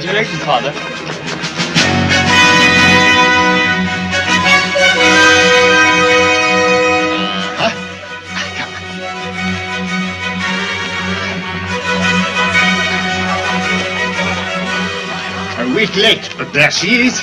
Congratulations, Father. A week late, but there she is.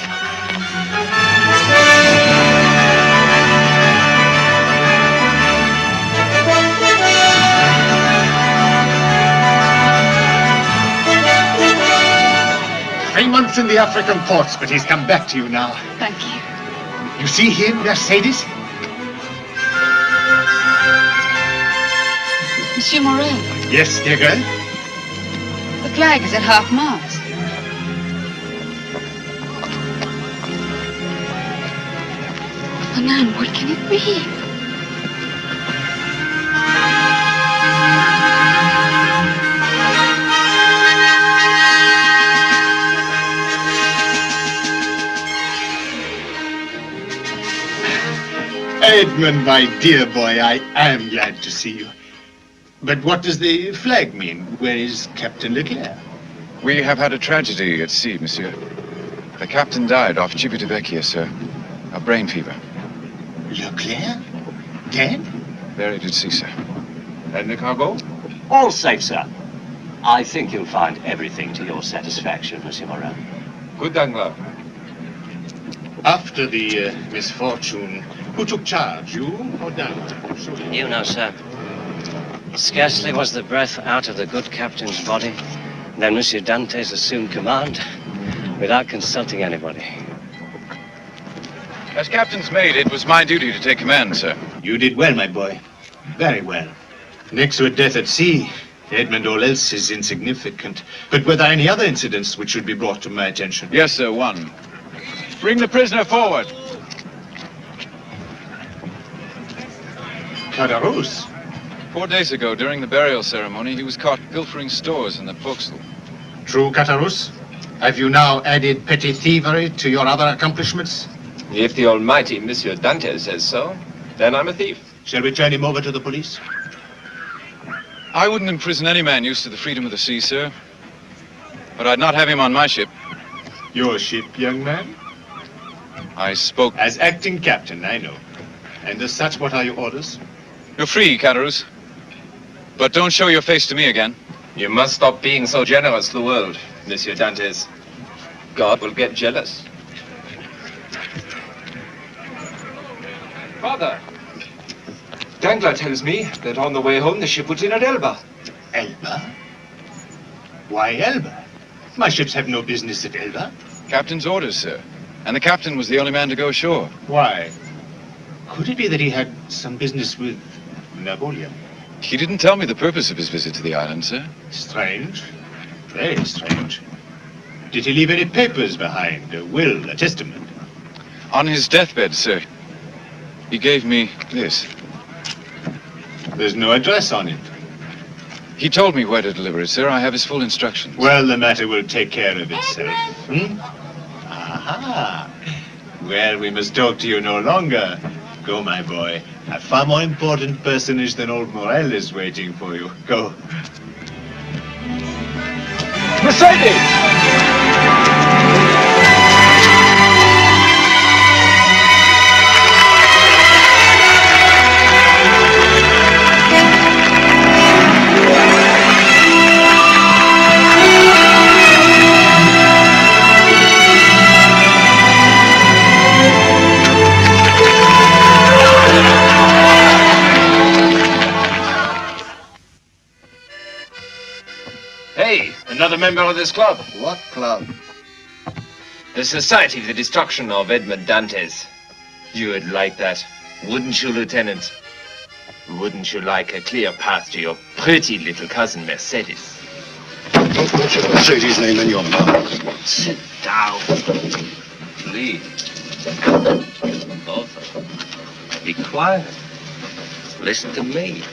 Months in the African ports, but he's come back to you now. Thank you. You see him, Mercédès? Monsieur Morel. Yes, dear girl? The flag is at half-mast. Oh, Nan, what can it be? Edmond, my dear boy, I am glad to see you. But what does the flag mean? Where is Captain Leclerc? We have had a tragedy at sea, monsieur. The captain died off Civitavecchia, sir. A brain fever. Leclerc? Dead? Buried at sea, sir. And the cargo? All safe, sir. I think you'll find everything to your satisfaction, Monsieur Morel. Good, Danglars. After the misfortune, who took charge, you or Danglars? You know, sir. Scarcely was the breath out of the good captain's body than Monsieur Dantès assumed command without consulting anybody. As captain's mate, it was my duty to take command, sir. You did well, my boy. Very well. Next to a death at sea, Edmond, all else is insignificant. But were there any other incidents which should be brought to my attention? Yes, sir, one. Bring the prisoner forward. Caderousse? 4 days ago, during the burial ceremony, he was caught pilfering stores in the forecastle. True, Caderousse? Have you now added petty thievery to your other accomplishments? If the almighty Monsieur Dantès says so, then I'm a thief. Shall we turn him over to the police? I wouldn't imprison any man used to the freedom of the sea, sir. But I'd not have him on my ship. Your ship, young man? I spoke... As acting captain, I know. And as such, what are your orders? You're free, Caderousse. But don't show your face to me again. You must stop being so generous to the world, Monsieur Dantès. God will get jealous. Father, Danglars tells me that on the way home the ship was in at Elba. Elba? Why Elba? My ships have no business at Elba. Captain's orders, sir. And the captain was the only man to go ashore. Why? Could it be that he had some business with Napoleon? He didn't tell me the purpose of his visit to the island, sir. Strange. Very strange. Did he leave any papers behind? A will, a testament? On his deathbed, sir. He gave me this. There's no address on it. He told me where to deliver it, sir. I have his full instructions. Well, the matter will take care of itself. Aha! Well, we must talk to you no longer. Go, my boy. A far more important personage than old Morel is waiting for you. Go. Mercédès! Another member of this club. What club? The Society for the Destruction of Edmond Dantès. You would like that, wouldn't you, Lieutenant? Wouldn't you like a clear path to your pretty little cousin, Mercédès? Don't mention Mercédès' name in your mouth. Sit down. Please. Both of them. Be quiet. Listen to me.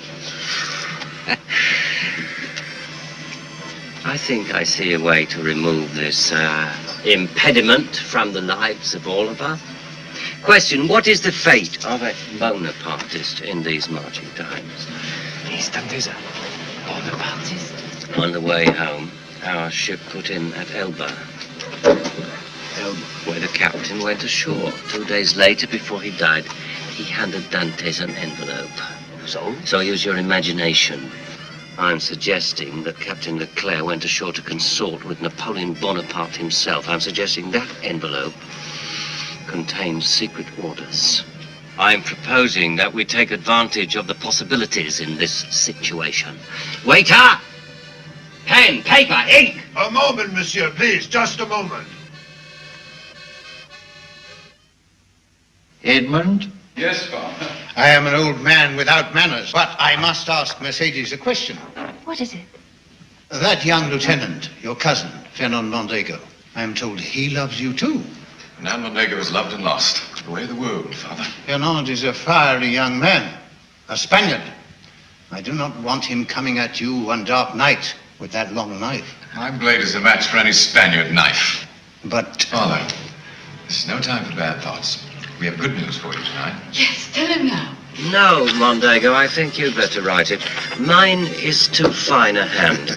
I think I see a way to remove this impediment from the lives of all of us. Question, what is the fate of a Bonapartist in these marching times? He's Dantès, Bonapartist. On the way home, Our ship put in at Elba, where the captain went ashore. 2 days later, before he died, he handed Dantès an envelope. So use your imagination. I'm suggesting that Captain Leclerc went ashore to consort with Napoleon Bonaparte himself. I'm suggesting that envelope contains secret orders. I'm proposing that we take advantage of the possibilities in this situation. Waiter! Pen, paper, ink! A moment, monsieur, please. Just a moment. Edmond? Yes, Father. I am an old man without manners, but I must ask Mercédès a question. What is it? That young lieutenant, your cousin, Fernand Mondego, I am told he loves you too. Fernand Mondego is loved and lost. The way of the world, Father. Fernand is a fiery young man, a Spaniard. I do not want him coming at you one dark night with that long knife. My blade is a match for any Spaniard knife. But... Father, this is no time for bad thoughts. We have good news for you tonight. Yes, tell him now. No, Mondego, I think you'd better write it. Mine is too fine a hand.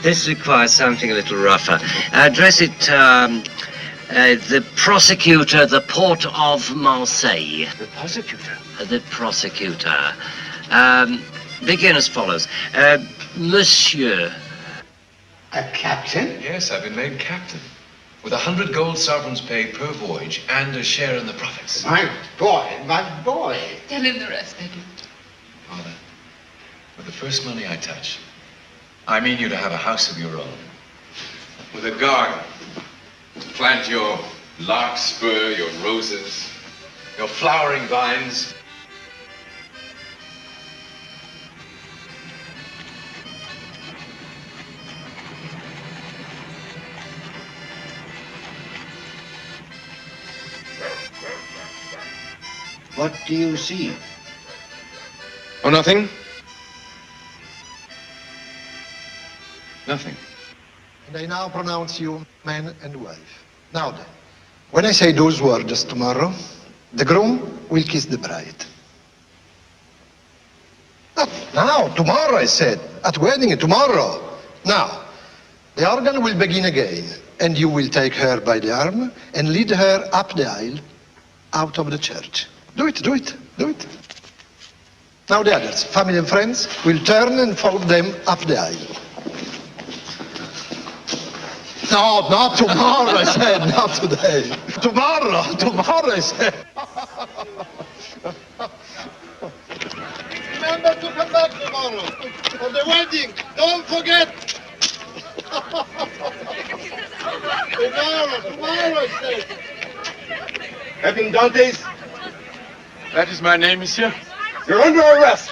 This requires something a little rougher. Address it, the prosecutor, the Port of Marseille. The prosecutor? The prosecutor. Begin as follows. Monsieur. a captain? Yes, I've been made captain. With 100 gold sovereigns paid per voyage and a share in the profits. My boy. Tell him the rest, Edmond. Father, with the first money I touch, I mean you to have a house of your own. With a garden to plant your larkspur, your roses, your flowering vines. What do you see? Oh, nothing? Nothing. And I now pronounce you man and wife. Now then, when I say those words tomorrow, the groom will kiss the bride. Not now, tomorrow, I said. At wedding, tomorrow. Now, the organ will begin again, and you will take her by the arm and lead her up the aisle, out of the church. Do it, do it, do it. Now the others, family and friends, will turn and follow them up the aisle. No, not tomorrow, I said, not today. Tomorrow, I said. Remember to come back tomorrow for the wedding. Don't forget. Tomorrow, I said. Edmond Dantès, That is my name, monsieur. you're under arrest.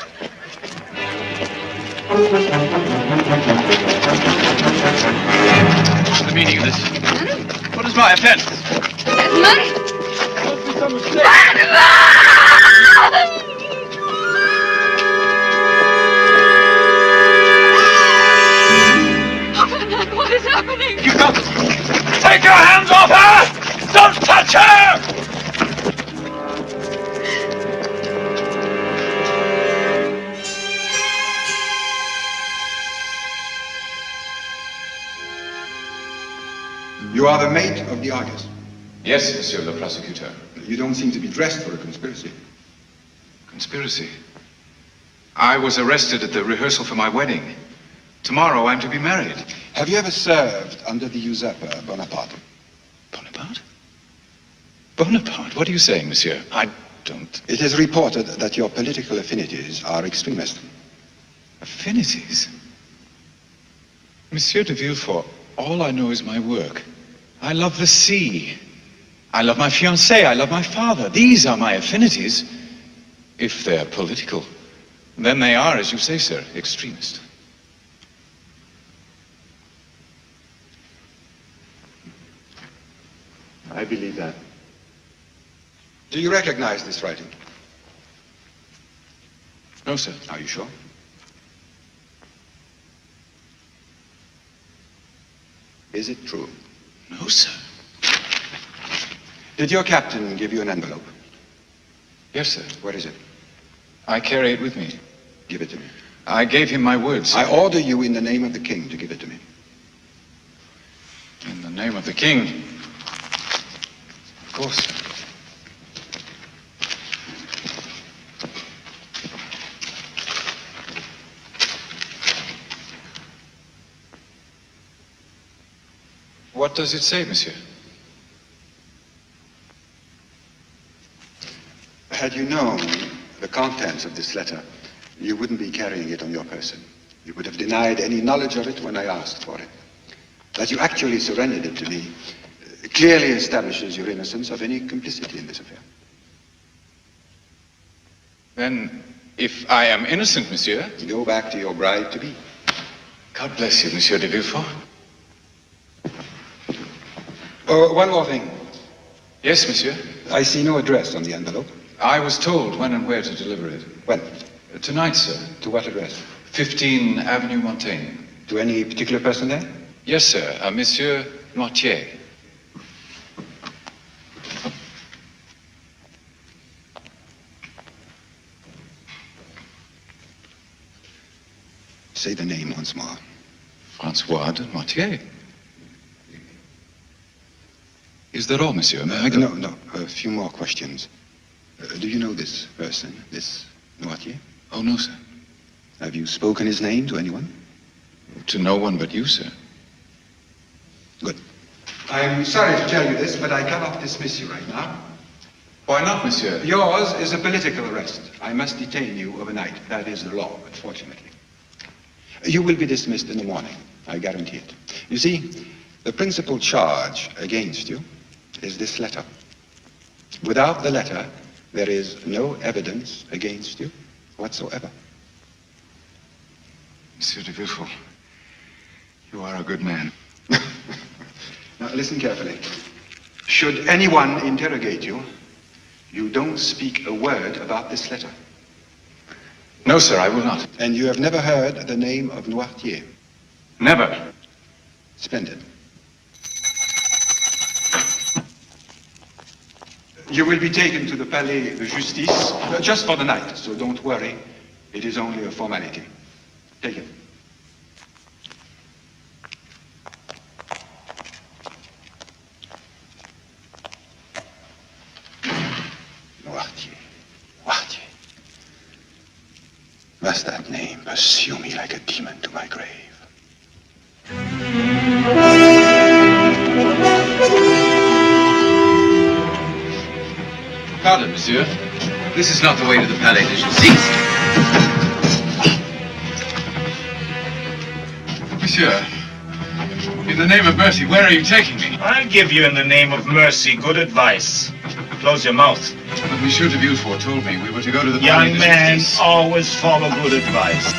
What's the meaning of this? What is my offense? What is happening? You got this. Take your hands off her! Don't touch her! You are the mate of the Argus. Yes, monsieur le prosecutor. You don't seem to be dressed for a conspiracy. Conspiracy? I was arrested at the rehearsal for my wedding. Tomorrow I'm to be married. Have you ever served under the usurper Bonaparte? Bonaparte? Bonaparte? What are you saying, monsieur? I don't... It is reported that your political affinities are extremist. Affinities? Monsieur de Villefort, all I know is my work. I love the sea. I love my fiancée. I love my father. These are my affinities. If they're political, then they are, as you say, sir, extremist. I believe that. Do you recognize this writing? No, sir. Are you sure? Is it true? No, sir. Did your captain give you an envelope? Yes, sir. Where is it? I carry it with me. Give it to me. I gave him my word, sir. I order you in the name of the king to give it to me. In the name of the king. Of course, sir. What does it say, monsieur? Had you known the contents of this letter, you wouldn't be carrying it on your person. You would have denied any knowledge of it when I asked for it. That you actually surrendered it to me clearly establishes your innocence of any complicity in this affair. Then, if I am innocent, monsieur... Go back to your bride-to-be. God bless you, Monsieur de Villefort. Oh, one more thing. Yes, monsieur. I see no address on the envelope. I was told when and where to deliver it. When? Tonight, sir. To what address? 15 Avenue Montaigne. To any particular person there? Yes, sir. A Monsieur Noirtier. Say the name once more. Francois de Noirtier. Is that all, monsieur? May I go? No. A few more questions. Do you know this person, this Noirtier? Oh, no, sir. Have you spoken his name to anyone? To no one but you, sir. Good. I'm sorry to tell you this, but I cannot dismiss you right now. Why not, monsieur? Yours is a political arrest. I must detain you overnight. That is the law, unfortunately. You will be dismissed in the morning. I guarantee it. You see, the principal charge against you is this letter. Without the letter, there is no evidence against you whatsoever. Monsieur de Villefort, you are a good man. Now, listen carefully. Should anyone interrogate you, you don't speak a word about this letter. No, sir, I will not. And you have never heard the name of Noirtier? Never. Splendid. You will be taken to the Palais de Justice just for the night, so don't worry. It is only a formality. Take it. Noirtier. Noirtier. Must that name pursue me like a demon to my grave? Pardon, monsieur. This is not the way to the Palais de Justice. Monsieur, in the name of mercy, where are you taking me? I'll give you, in the name of mercy, good advice. Close your mouth. But Monsieur de Villefort told me we were to go to the Palais Young de man, Justice. always follow good advice.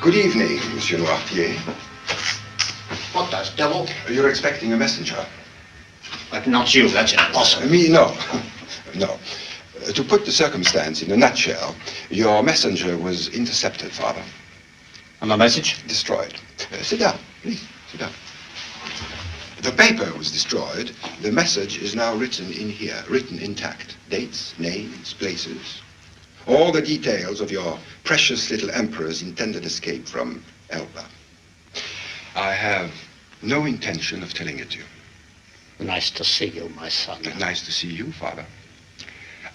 Good evening, Monsieur Noirtier. What the devil? You're expecting a messenger. But not you, that's impossible. Me, no. No. To put the circumstance in a nutshell, your messenger was intercepted, Father. And the message? Destroyed. Sit down, please. Sit down. The paper was destroyed. The message is now written in here, written intact. Dates, names, places. All the details of your precious little emperor's intended escape from Elba. I have no intention of telling it to you. Nice to see you, my son. Nice to see you, Father.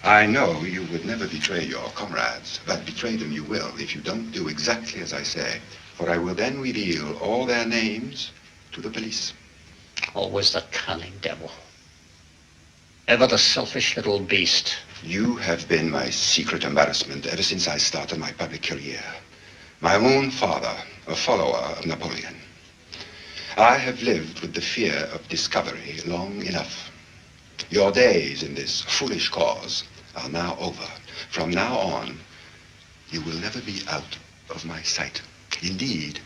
I know you would never betray your comrades, but betray them you will if you don't do exactly as I say, for I will then reveal all their names to the police. Always the cunning devil. Ever the selfish little beast. You have been my secret embarrassment ever since I started my public career. My own father, a follower of Napoleon. I have lived with the fear of discovery long enough. Your days in this foolish cause are now over. From now on, you will never be out of my sight. Indeed,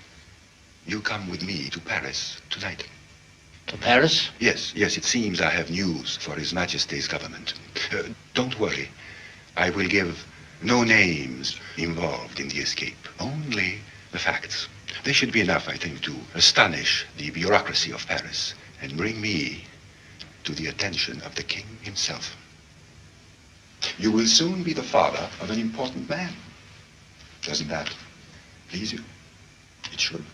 you come with me to Paris tonight. To Paris? Yes, it seems I have news for His Majesty's government. Don't worry. I will give no names involved in the escape. Only The facts. They should be enough, I think, to astonish the bureaucracy of Paris and bring me to the attention of the king himself. You will soon be the father of an important man. Doesn't that please you? It should.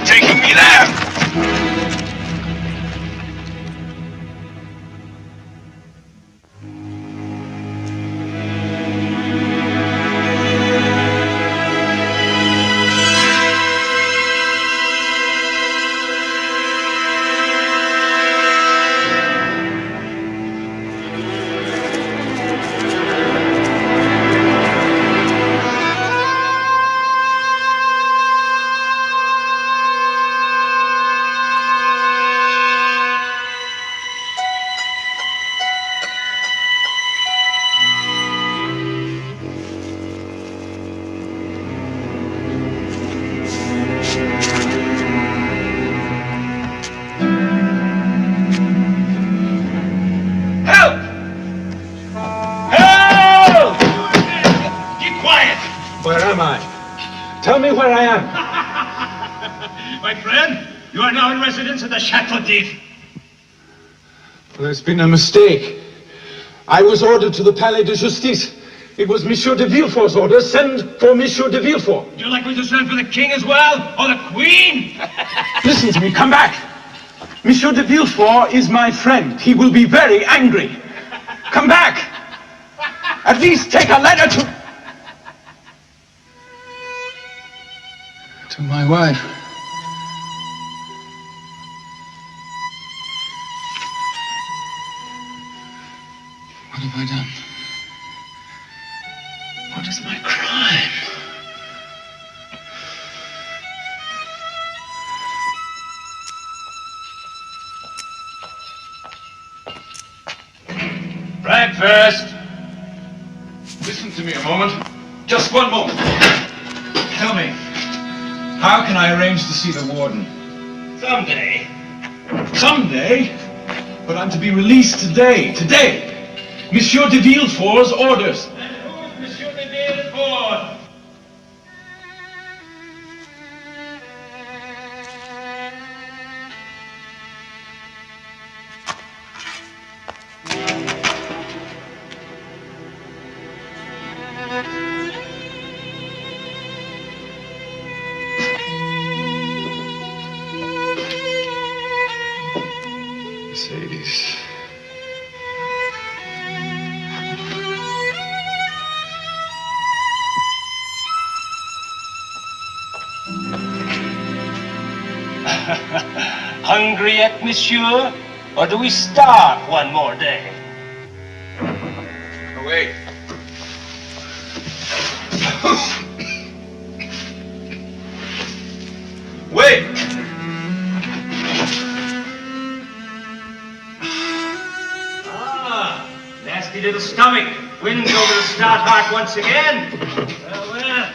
Taking me there! Tell me where I am. My friend, you are now in residence at the Chateau d'If. There's been a mistake. I was ordered to the Palais de Justice. It was Monsieur de Villefort's order. Send for Monsieur de Villefort. Would you like me to send for the king as well? Or the queen? Listen to me, come back. Monsieur de Villefort is my friend. He will be very angry. Come back. At least take a letter to my wife. What have I done? What is my crime? Breakfast! Listen to me a moment. Just one moment. Tell me, how can I arrange to see the warden? Someday. Someday? But I'm to be released today. Today! Monsieur de Villefort's orders. And who's Monsieur de Villefort? Mercedes. Hungry yet, monsieur? Or do we starve one more day? Wait. Wait! Ah, nasty little stomach. Wins over the stout heart once again. Well, well.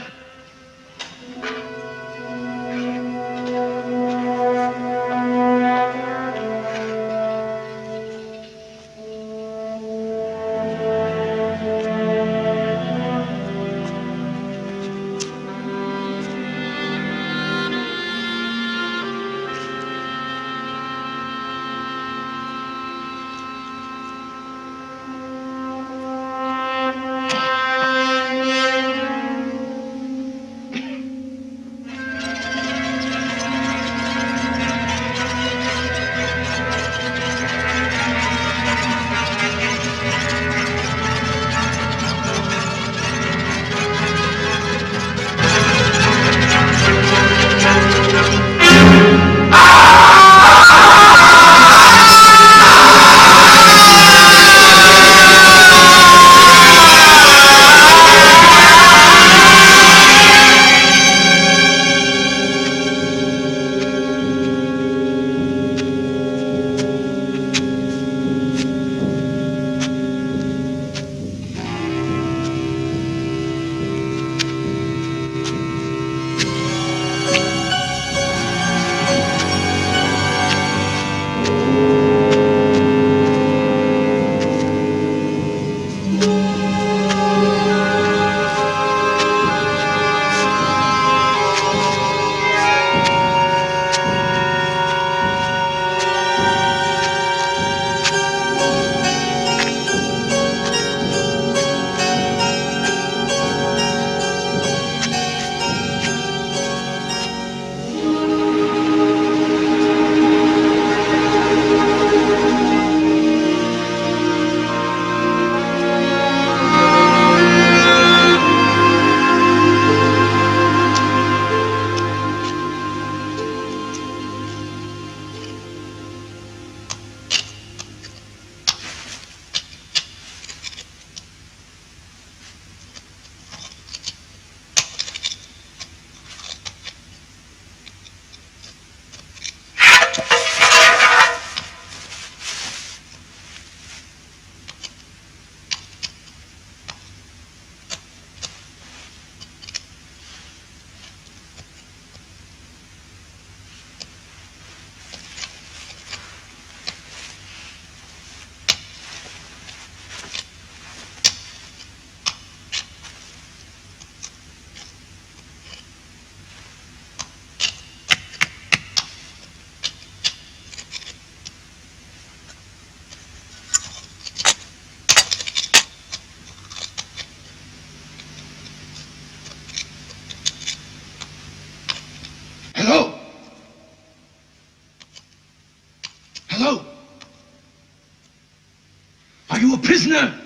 Are you a prisoner?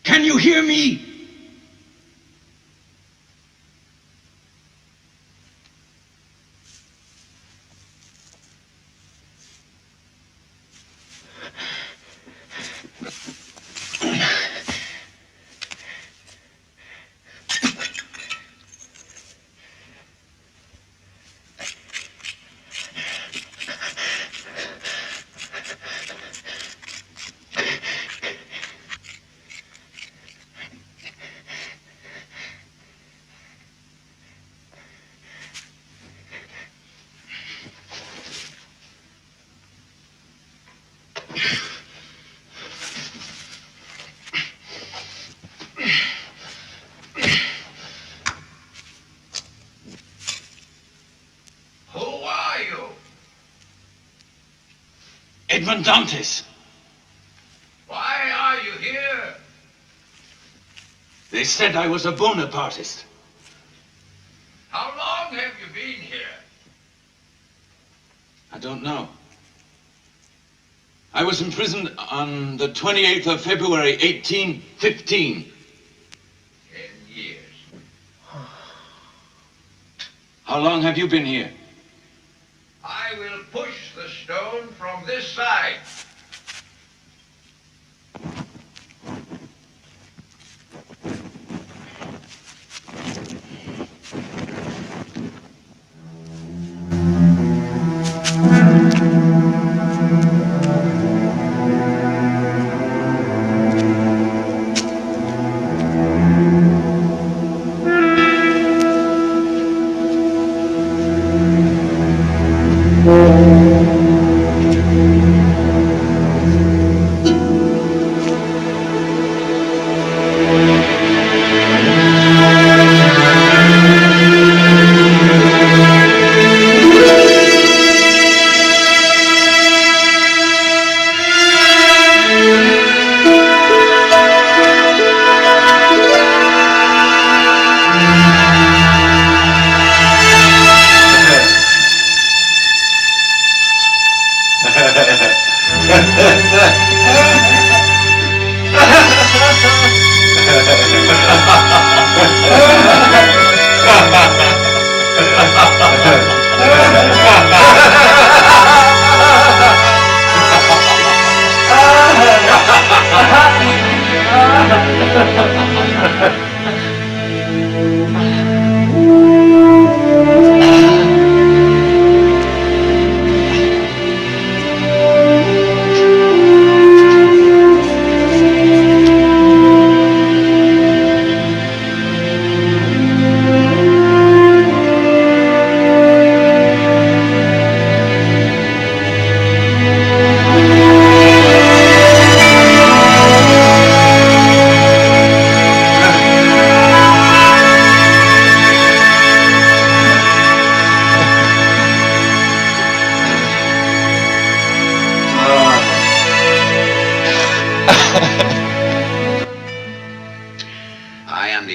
Can you hear me? Edmond Dantès. Why are you here? They said I was a Bonapartist. How long have you been here? I don't know. I was imprisoned on the 28th of February, 1815. 10 years. How long have you been here? I will push the stone from this side.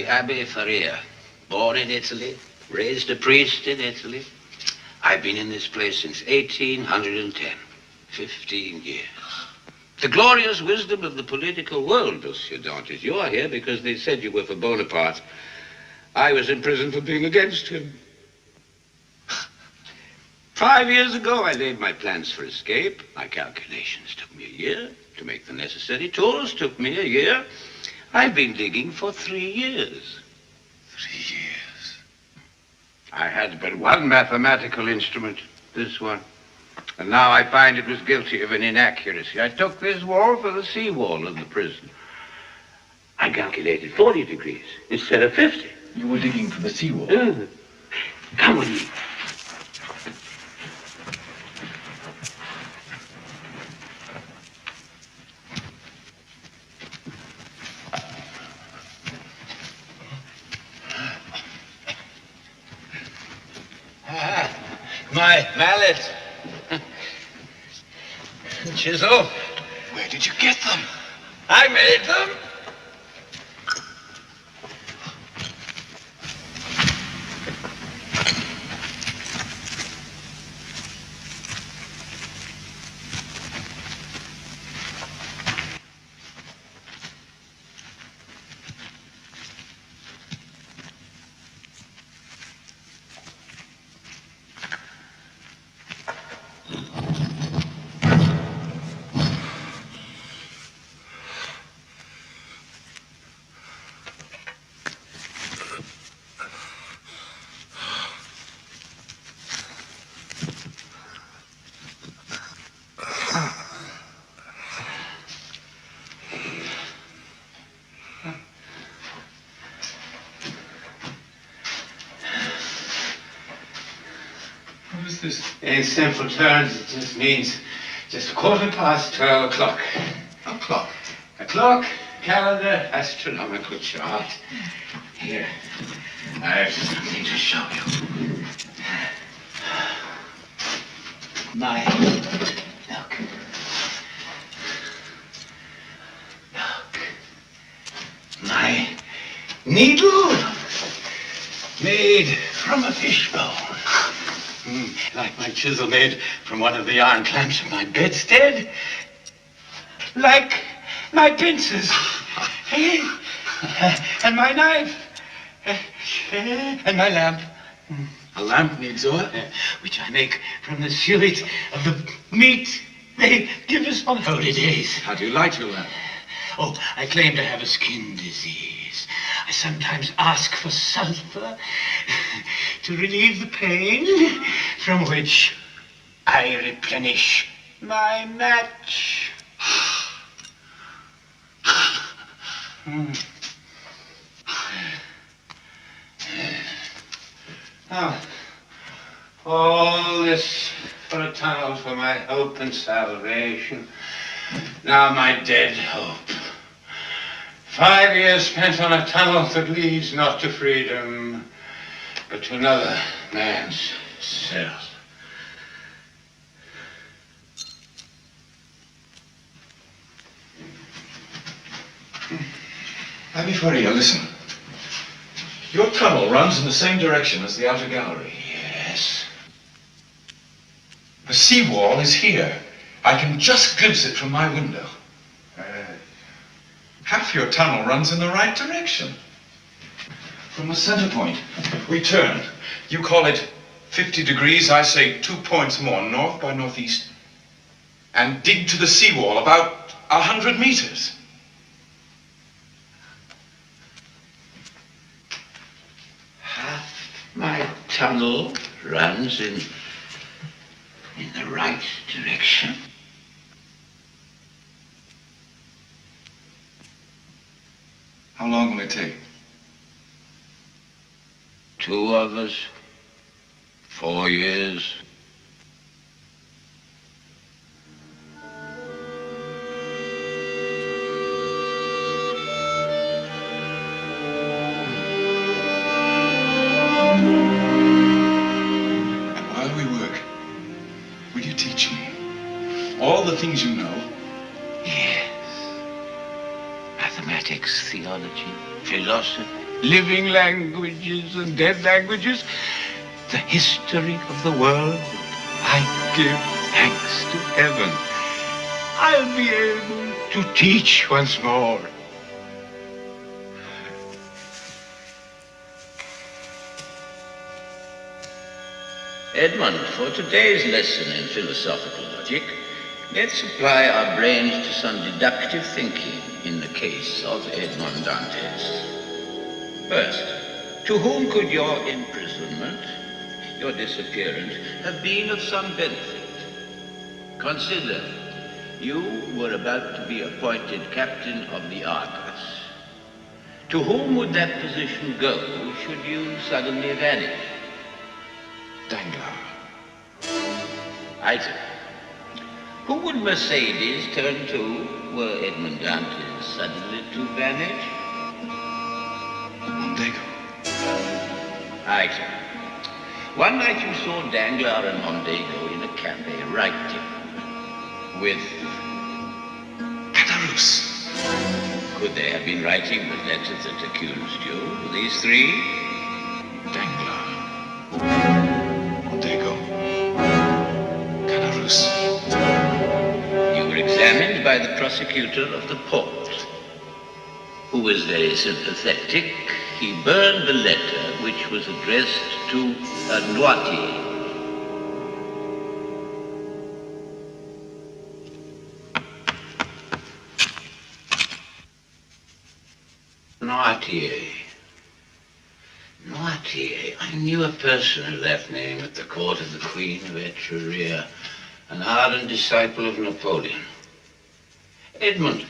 Abbé Faria, born in Italy, raised a priest in Italy. I've been in this place since 1810, 15 years. The glorious wisdom of the political world, Monsieur Dantès. You are here because they said you were for Bonaparte. I was in prison for being against him. 5 years ago, I laid my plans for escape. My calculations took me a year. To make the necessary tools took me a year. I've been digging for 3 years. 3 years? I had but one mathematical instrument, this one. And now I find it was guilty of an inaccuracy. I took this wall for the sea wall of the prison. I calculated 40 degrees instead of 50. You were digging for the sea wall? Come with me. My mallet. Chisel. Where did you get them? I made them. In simple terms, it just means just 12 o'clock. A clock? A clock, calendar, astronomical chart. Here, I have something to show you. Look. My needle made from a fishbone. Like my chisel made from one of the iron clamps of my bedstead. Like my pincers. And my knife. And my lamp. A lamp needs oil, which I make from the suet of the meat they give us on holy days. How do you light your lamp? Oh, I claim to have a skin disease. I sometimes ask for sulfur to relieve the pain, from which I replenish my match. Now, all this for a tunnel for my hope and salvation. Now my dead hope. 5 years spent on a tunnel that leads not to freedom, but to another man's cell. Abbé Faria, listen. Your tunnel runs in the same direction as the outer gallery. Yes. The seawall is here. I can just glimpse it from my window. Half your tunnel runs in the right direction. From the center point, we turn. You call it 50 degrees, I say 2 points more north by northeast. And dig to the seawall about 100 meters. My tunnel runs in the right direction. How long will it take? 2 others, 4 years. All the things you know? Yes. Mathematics, theology, philosophy, living languages and dead languages, the history of the world. I give thanks to heaven. I'll be able to teach once more. Edmond, for today's lesson in philosophical logic, let's apply our brains to some deductive thinking in the case of Edmond Dantès. First, to whom could your imprisonment, your disappearance, have been of some benefit? Consider, you were about to be appointed captain of the Argus. To whom would that position go should you suddenly vanish? Danglars. Item. Who would Mercédès turn to were Edmond Dantès suddenly to vanish? Mondego. Item. One night you saw Danglars and Mondego in a cafe writing with Caderousse. Could they have been writing the letters that accused you, these three? Danglars. Mondego. Caderousse. You were examined by the prosecutor of the port, who was very sympathetic. He burned the letter which was addressed to a Noirtier. Noirtier. I knew a person of that name at the court of the Queen of Etruria, an ardent disciple of Napoleon. Edmond,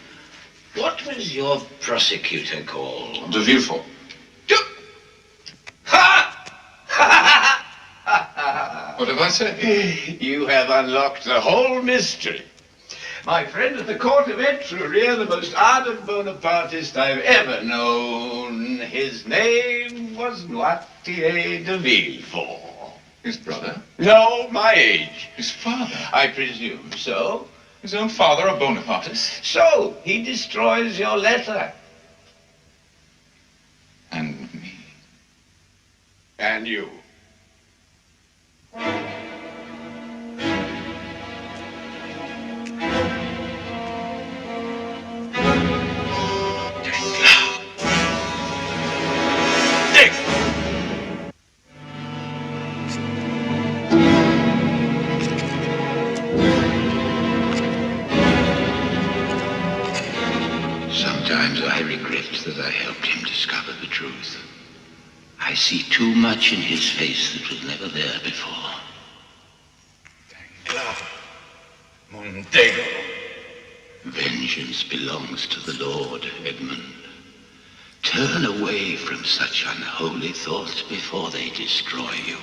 what was your prosecutor called? De Villefort. What have I said? You have unlocked the whole mystery. My friend at the court of Etruria, the most ardent Bonapartist I've ever known. His name was Noirtier de Villefort. His brother? No, my age. His father? I presume so. His own father, a Bonapartist? So, he destroys your letter. And me. And you. Sometimes I regret that I helped him discover the truth. I see too much in his face that was never there before. Danglars. Mondego. Vengeance belongs to the Lord, Edmond. Turn away from such unholy thoughts before they destroy you.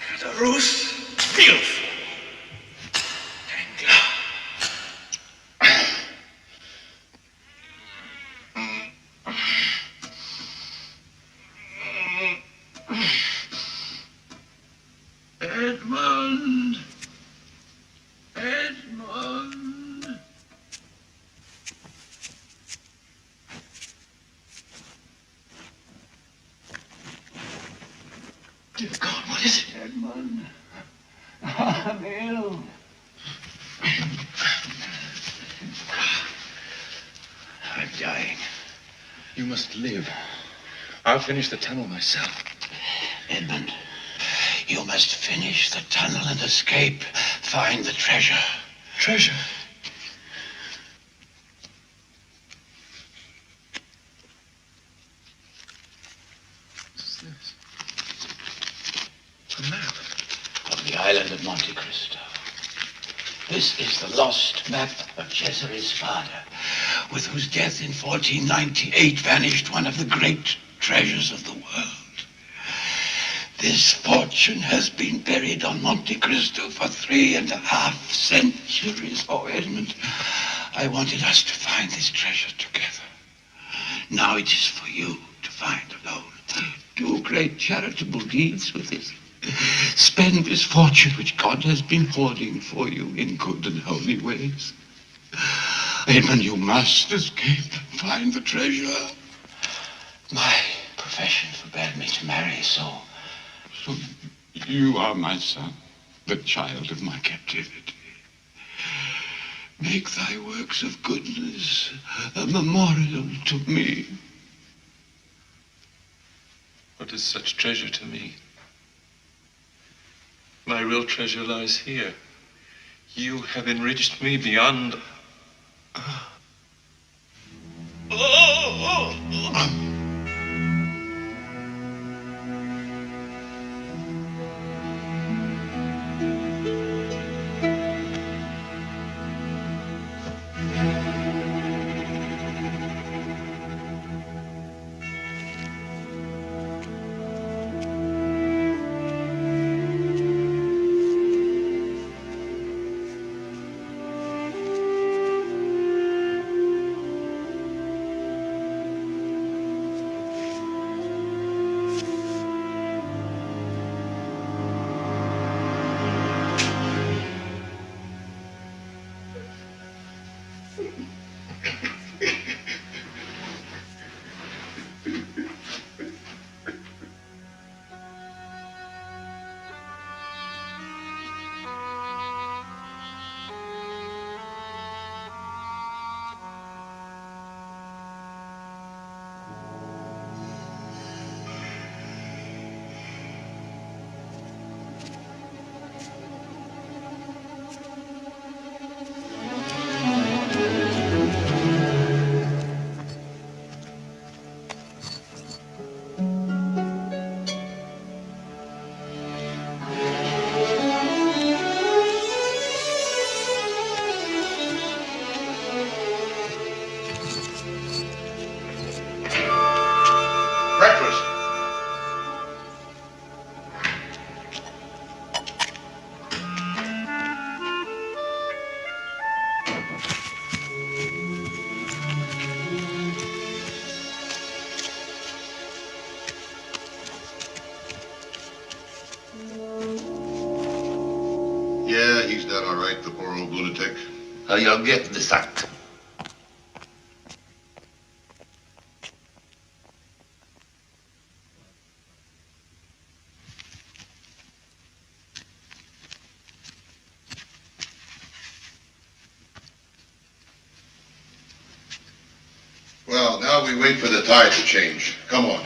Caderousse. Villefort. Danglars. Edmond! Edmond! Dear God, what is it? Edmond! I'm ill. I'm dying. You must live. I'll finish the tunnel myself. Edmond, you must finish the tunnel and escape. Find the treasure. Treasure? What's this? A map. Of the island of Monte Cristo. This is the lost map of Cesare's father, with whose death in 1498 vanished one of the great treasures of the world. This fortune has been buried on Monte Cristo for 3.5 centuries. Oh, Edmond, I wanted us to find this treasure together. Now it is for you to find alone. Do great charitable deeds with it. Spend this fortune which God has been hoarding for you in good and holy ways. Edmond, you must escape and find the treasure. My profession forbade me to marry, so you are my son, the child of my captivity. Make thy works of goodness a memorial to me. What is such treasure to me? My real treasure lies here. You have enriched me beyond... lunatic. You'll get the sack. Well, now we wait for the tide to change. Come on.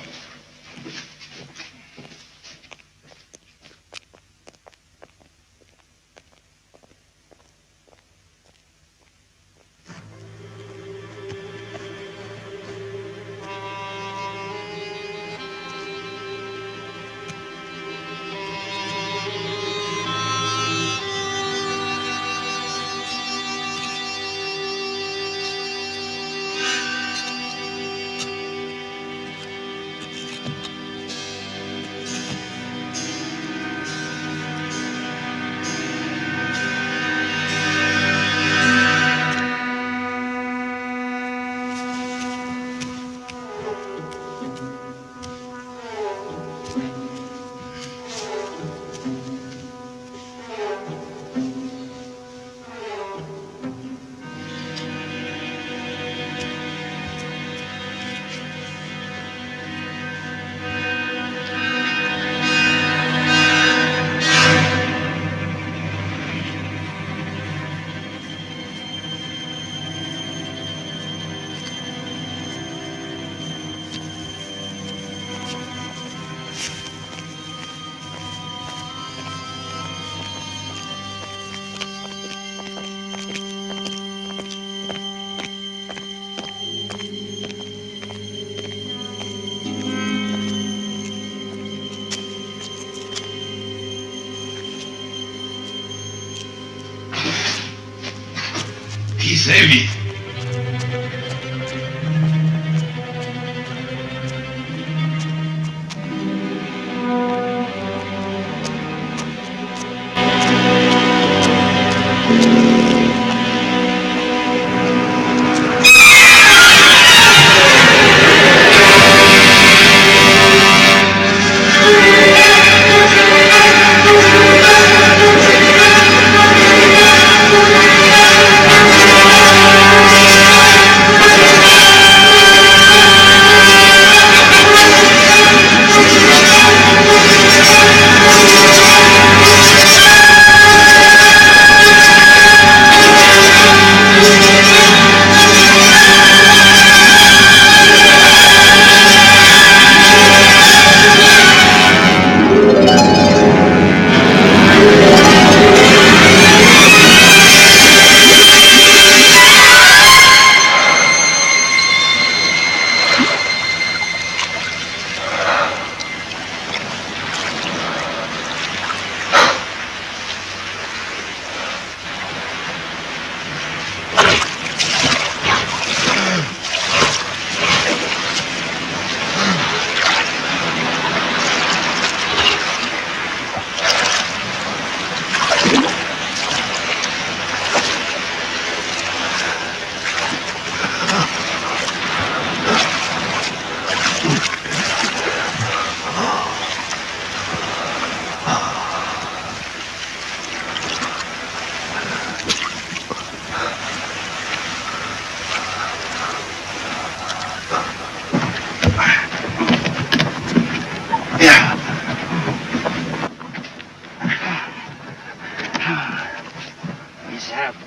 He's heavy.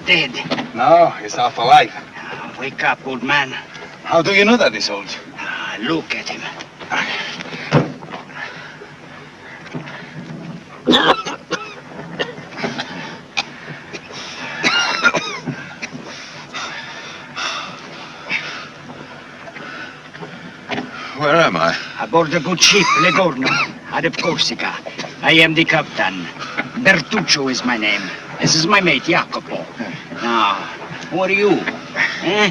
Dead. No, he's half alive. Wake up, old man. How do you know that he's old? Look at him. Where am I? Aboard the good ship, Legorno, out of Corsica. I am the captain. Bertuccio is my name. This is my mate, Jacopo. Now, who are you? Eh?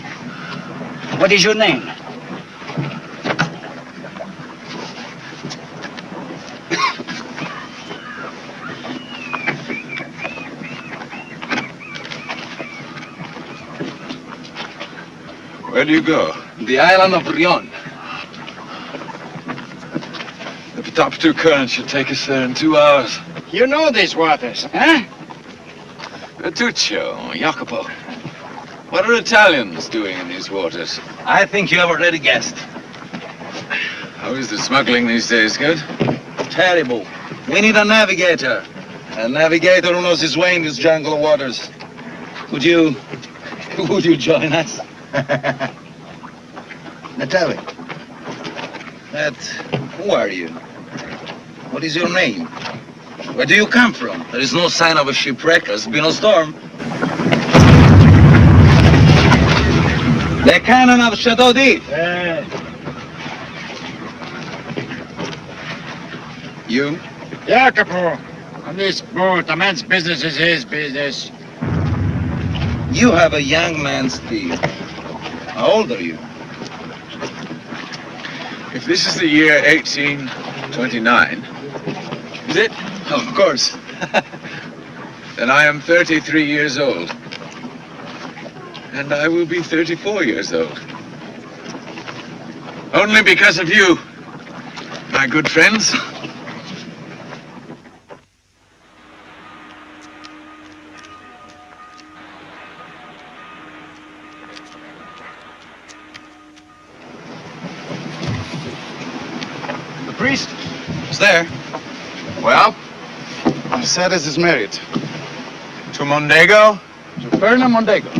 What is your name? Where do you go? The island of Rion. The top two currents should take us there in 2 hours. You know these waters, huh? Bertuccio, Jacopo. What are Italians doing in these waters? I think you have already guessed. How is the smuggling these days, good? Terrible. We need a navigator. A navigator who knows his way in these jungle waters. Would you join us? Now tell me, who are you? What is your name? Where do you come from? There is no sign of a shipwreck. There's been a storm. The cannon of Chateau d'If. You? Jacopo, on this boat, a man's business is his business. You have a young man's speed. How old are you? If this is the year 1829, is it? Of course. Then I am 33 years old. And I will be 34 years old. Only because of you, my good friends. The priest is there. Well? Mercédès is married. To Mondego? To Fernand Mondego.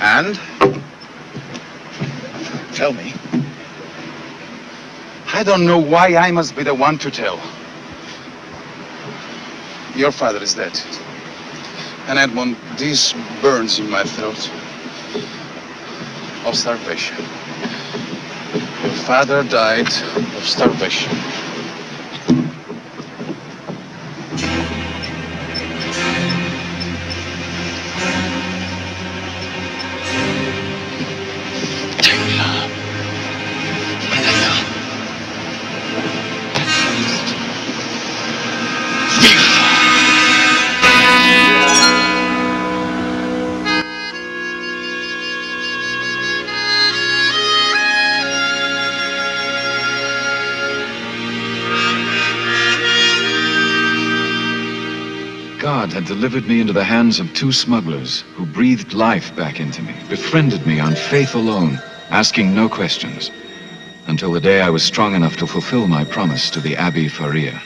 And? Tell me. I don't know why I must be the one to tell. Your father is dead. And Edmond, this burns in my throat. Of starvation. Your father died of starvation. God had delivered me into the hands of two smugglers who breathed life back into me, befriended me on faith alone, asking no questions, until the day I was strong enough to fulfill my promise to the Abbé Faria.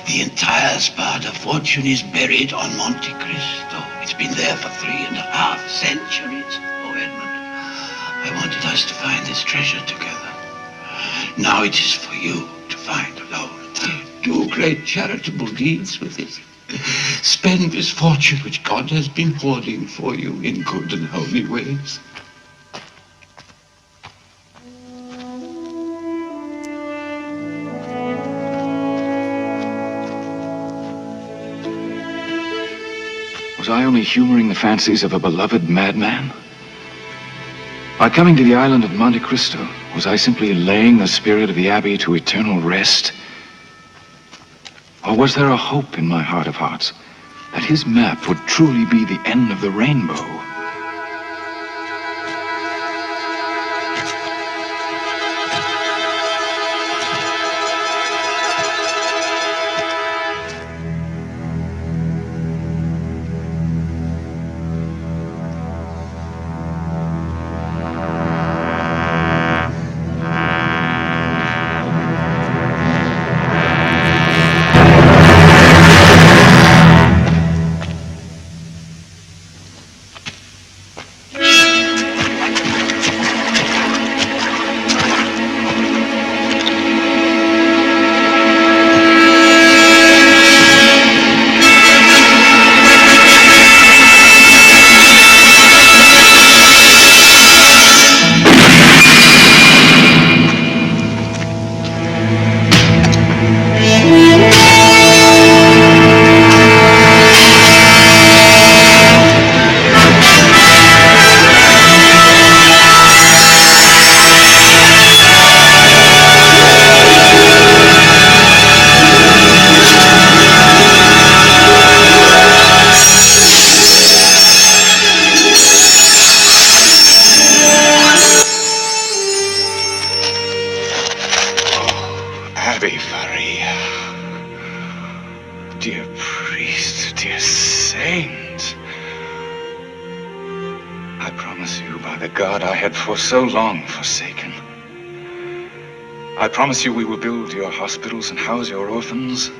The entire Sparta fortune is buried on Monte Cristo. It's been there for 3.5 centuries. Oh, Edmond, I wanted us to find this treasure together. Now it is for you to find alone. Do great charitable deeds with it. Spend this fortune which God has been hoarding for you in good and holy ways. Was I only humoring the fancies of a beloved madman? By coming to the island of Monte Cristo, was I simply laying the spirit of the Abbey to eternal rest? Or was there a hope in my heart of hearts that his map would truly be the end of the rainbow? dear priest, dear saint. I promise you by the God I had for so long forsaken. I promise you we will build your hospitals and house your orphans.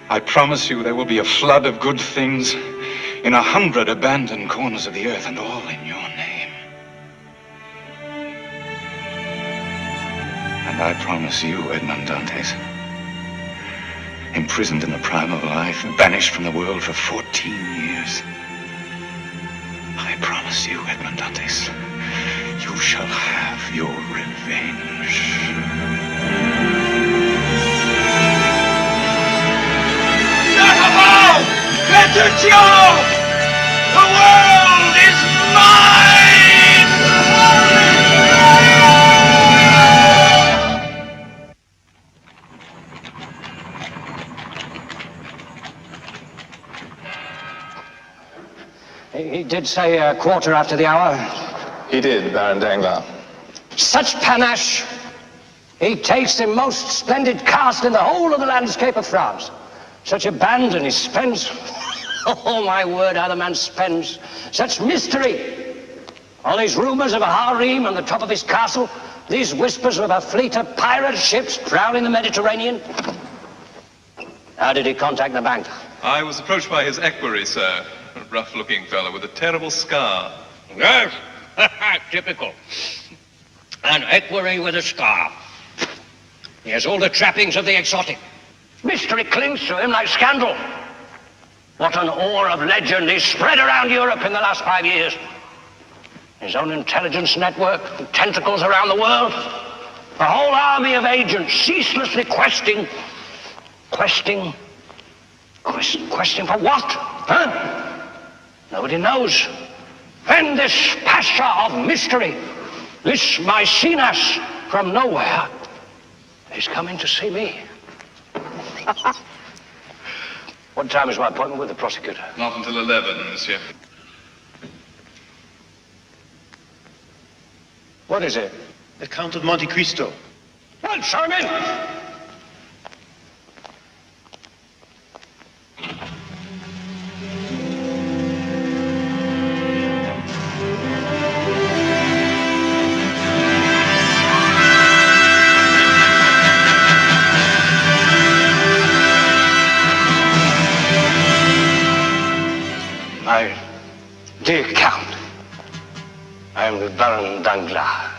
I promise you there will be a flood of good things in 100 abandoned corners of the earth, and all in your name. And I promise you, Edmond Dantès, imprisoned in the prime of life, banished from the world for 14 years, I promise you, Edmond Dantès, you shall have your revenge. Jacopo! Bertuccio! The world is mine! He did say a quarter after the hour. He did, Baron Danglars. Such panache! He takes the most splendid cast in the whole of the landscape of France. Such abandon he spends. Oh, my word, how the man spends. Such mystery. All these rumors of a harem on the top of his castle. These whispers of a fleet of pirate ships prowling the Mediterranean. How did he contact the bank? I was approached by his equerry, sir. A rough-looking fellow with a terrible scar. Yes, typical. An equerry with a scar. He has all the trappings of the exotic. Mystery clings to him like scandal. What an aura of legend is spread around Europe in the last 5 years. His own intelligence network, tentacles around the world. A whole army of agents ceaselessly questing for what? Huh? Nobody knows. Then this pasha of mystery, this Maecenas from nowhere, is coming to see me. What time is my appointment with the prosecutor? Not until 11, monsieur. What is it? The Count of Monte Cristo. Well, show him in! My dear Count, I am the Baron Danglars.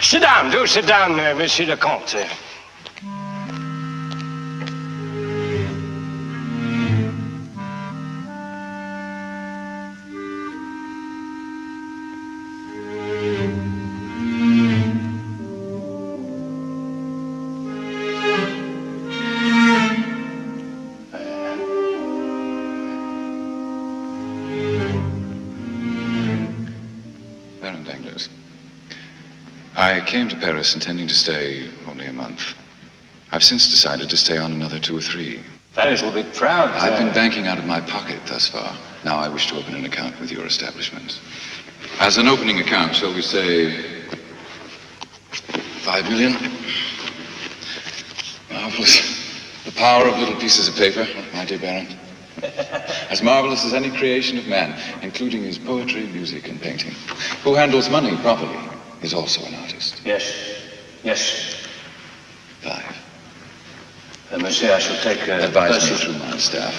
Sit down, do sit down, Monsieur le Comte. Baron Danglars, I came to Paris intending to stay only a month. I've since decided to stay on another 2 or 3. Paris will be proud. I've been banking out of my pocket thus far. Now I wish to open an account with your establishment. As an opening account, shall we say 5 million? Marvelous. The power of little pieces of paper, my dear Baron. As marvelous as any creation of man, including his poetry, music, and painting. Who handles money properly is also an artist. Yes, yes. 5. Monsieur, I shall take Advise me through my staff.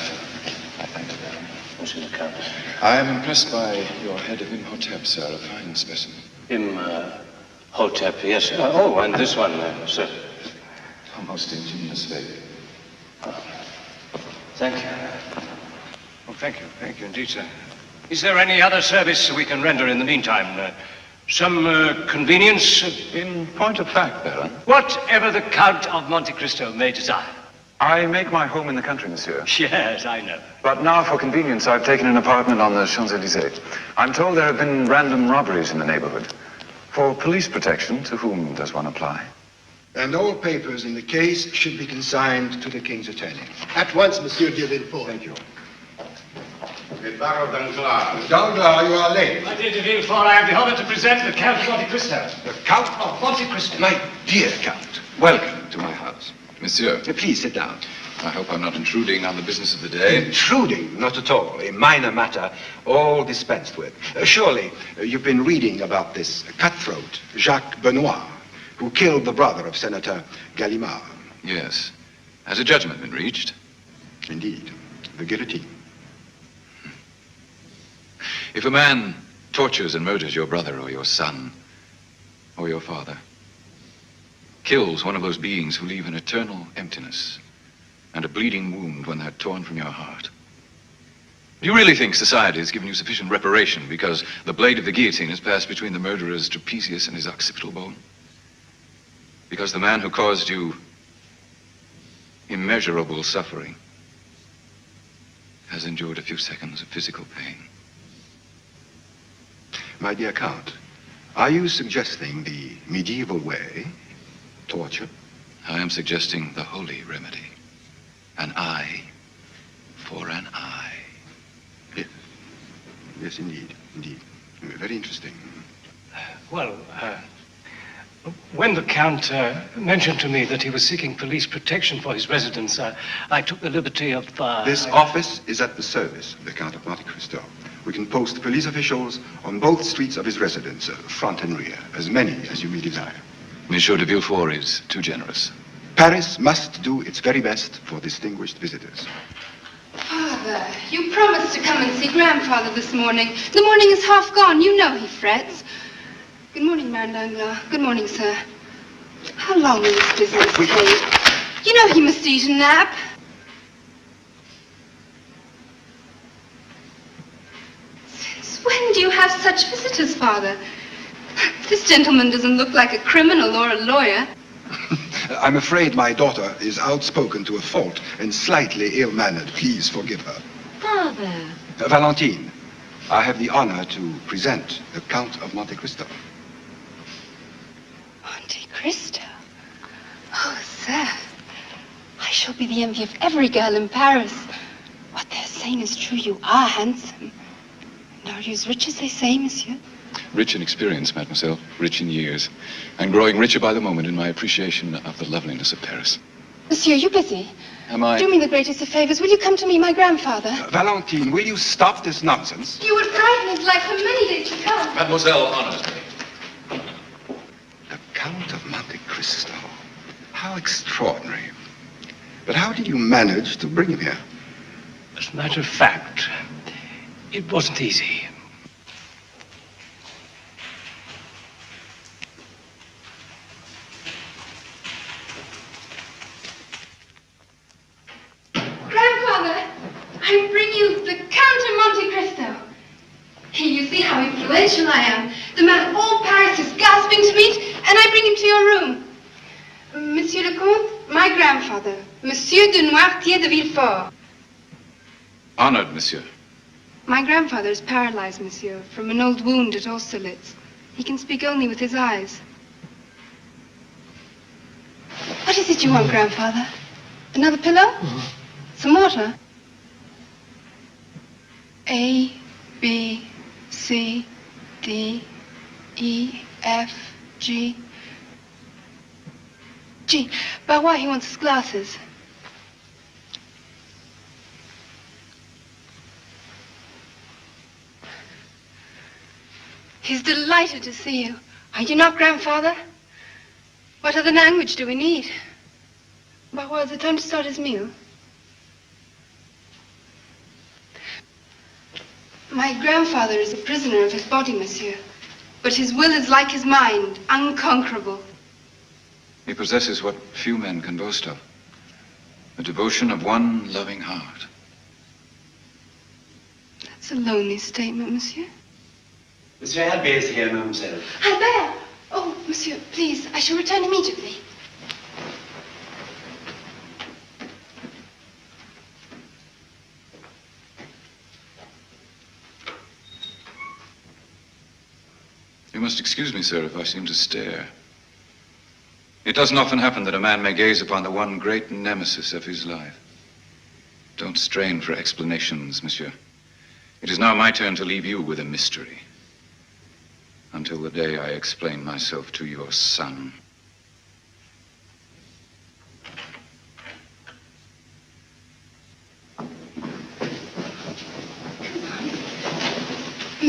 I thank you, Baron. Monsieur the Count. I am impressed by your head of Imhotep, sir. A fine specimen. Imhotep, yes. Oh, and this one, sir. A most ingenious fable. Thank you. Oh, thank you indeed, sir. Is there any other service we can render in the meantime? Some convenience? In point of fact, Baron. Whatever the Count of Monte Cristo may desire. I make my home in the country, monsieur. Yes, I know. But now, for convenience, I've taken an apartment on the Champs-Élysées. I'm told there have been random robberies in the neighborhood. For police protection, to whom does one apply? And all papers in the case should be consigned to the King's attorney. At once, Monsieur de Villefort. Thank you. The Baron Danglars. Danglars, you are late. My dear de Villefort, I have the honor to present the Count of Monte Cristo. The Count of Monte Cristo. My dear Count, Welcome to my house. Monsieur. Please sit down. I hope I'm not intruding on the business of the day. Intruding? Not at all. A minor matter, all dispensed with. Surely, you've been reading about this cutthroat, Jacques Benoit, who killed the brother of Senator Gallimard. Yes. Has a judgment been reached? Indeed. The guillotine. If a man tortures and murders your brother or your son or your father, kills one of those beings who leave an eternal emptiness and a bleeding wound when they're torn from your heart, do you really think society has given you sufficient reparation because the blade of the guillotine has passed between the murderer's trapezius and his occipital bone? Because the man who caused you immeasurable suffering has endured a few seconds of physical pain? My dear Count, are you suggesting the medieval way, torture? I am suggesting the holy remedy. An eye for an eye. Yes. Yes, indeed. Indeed. Very interesting. Well, when the Count mentioned to me that he was seeking police protection for his residence, I took the liberty of... This office is at the service of the Count of Monte Cristo. We can post police officials on both streets of his residence, front and rear, as many as you may desire. Monsieur de Villefort is too generous. Paris must do its very best for distinguished visitors. Father, you promised to come and see Grandfather this morning. The morning is half gone. You know he frets. Good morning, Madame Danglars. Good morning, sir. How long will this business take? You know he must eat a nap. Since when do you have such visitors, Father? This gentleman doesn't look like a criminal or a lawyer. I'm afraid my daughter is outspoken to a fault and slightly ill-mannered. Please forgive her. Father. Valentine, I have the honor to present the Count of Monte Cristo. Monte Cristo? Oh, sir. I shall be the envy of every girl in Paris. What they're saying is true. You are handsome. And are you as rich as they say, monsieur? Rich in experience, mademoiselle. Rich in years. And growing richer by the moment in my appreciation of the loveliness of Paris. Monsieur, you busy? Am I? Do me the greatest of favors. Will you come to meet my grandfather? Valentine, will you stop this nonsense? You would frighten his life for many days to come. Mademoiselle honors me. The Count of Monte Cristo. How extraordinary. But how did you manage to bring him here? As a matter of fact, it wasn't easy. Grandfather, I bring you the Count of Monte Cristo. Here you see how influential I am. The man all Paris is gasping to meet, and I bring him to your room. Monsieur le Comte, my grandfather, Monsieur de Noirtier de Villefort. Honored, monsieur. My grandfather is paralyzed, monsieur, from an old wound at Austerlitz. He can speak only with his eyes. What is it you want, grandfather? Another pillow? Some water? A, B, C, D, E, F, G. G. Barrois, he wants his glasses. He's delighted to see you. Are you not, grandfather? What other language do we need? Barrois, is it time to start his meal? My grandfather is a prisoner of his body, monsieur. But his will is like his mind, unconquerable. He possesses what few men can boast of. The devotion of one loving heart. That's a lonely statement, monsieur. Monsieur Abbé is here, mademoiselle. Albert! Oh, monsieur, please, I shall return immediately. You must excuse me, sir, if I seem to stare. It doesn't often happen that a man may gaze upon the one great nemesis of his life. Don't strain for explanations, monsieur. It is now my turn to leave you with a mystery. Until the day I explain myself to your son.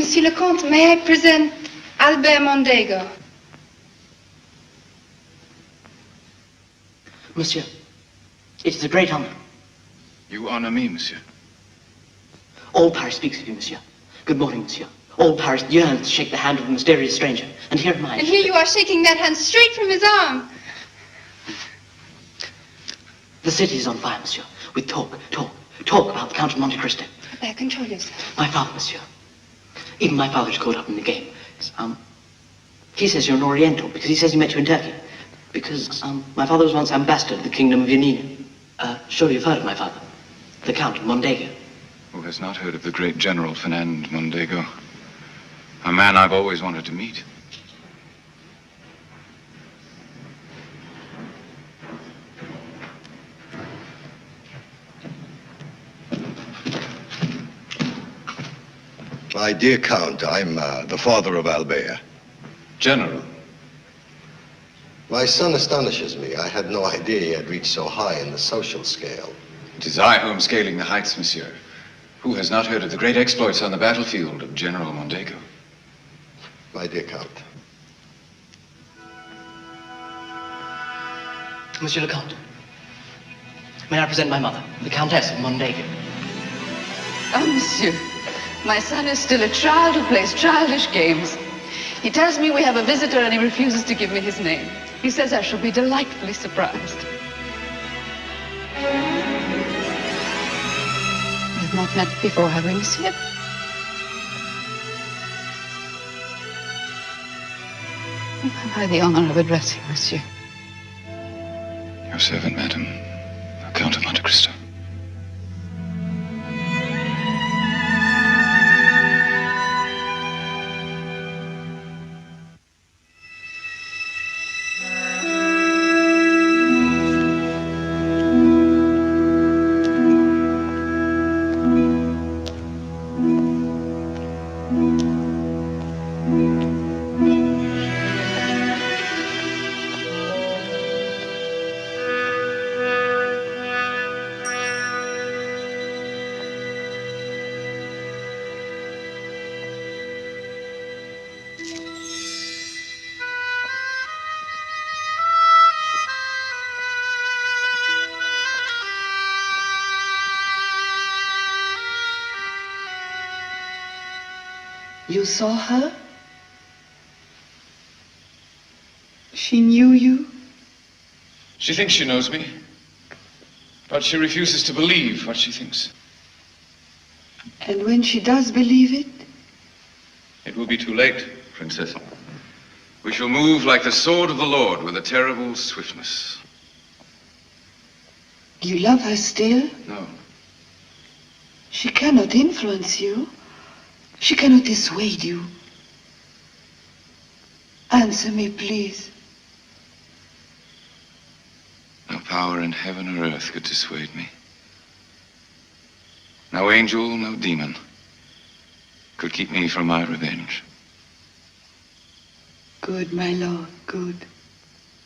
Monsieur le Comte, may I present Albert Mondego? Monsieur, it is a great honor. You honor me, monsieur. All Paris speaks of you, monsieur. Good morning, monsieur. All Paris yearns to shake the hand of the mysterious stranger. And here am I. And here you are shaking that hand straight from his arm. The city is on fire, monsieur. We talk about the Count of Monte Cristo. Control yourself. My father, monsieur. Even my father's caught up in the game. He says you're an Oriental because he says he met you in Turkey. Because my father was once ambassador to the kingdom of Yanina. Surely you've heard of my father, the Count of Mondego. Who has not heard of the great General Fernand Mondego? A man I've always wanted to meet. My dear Count, I'm the father of Albert. General. My son astonishes me. I had no idea he had reached so high in the social scale. It is I who am scaling the heights, monsieur. Who has not heard of the great exploits on the battlefield of General Mondego? My dear Count. Monsieur le Comte, may I present my mother, the Countess of Mondego? Oh, monsieur, my son is still a child who plays childish games. He tells me we have a visitor and he refuses to give me his name. He says I shall be delightfully surprised. We have not met before, have we, monsieur? Have I the honor of addressing monsieur? Your servant, madam, the Count of Monte Cristo. You saw her? She knew you? She thinks she knows me, but she refuses to believe what she thinks. And when she does believe it? It will be too late, Princess. We shall move like the sword of the Lord with a terrible swiftness. You love her still? No. She cannot influence you. She cannot dissuade you. Answer me, please. No power in heaven or earth could dissuade me. No angel, no demon could keep me from my revenge. Good, my lord, good.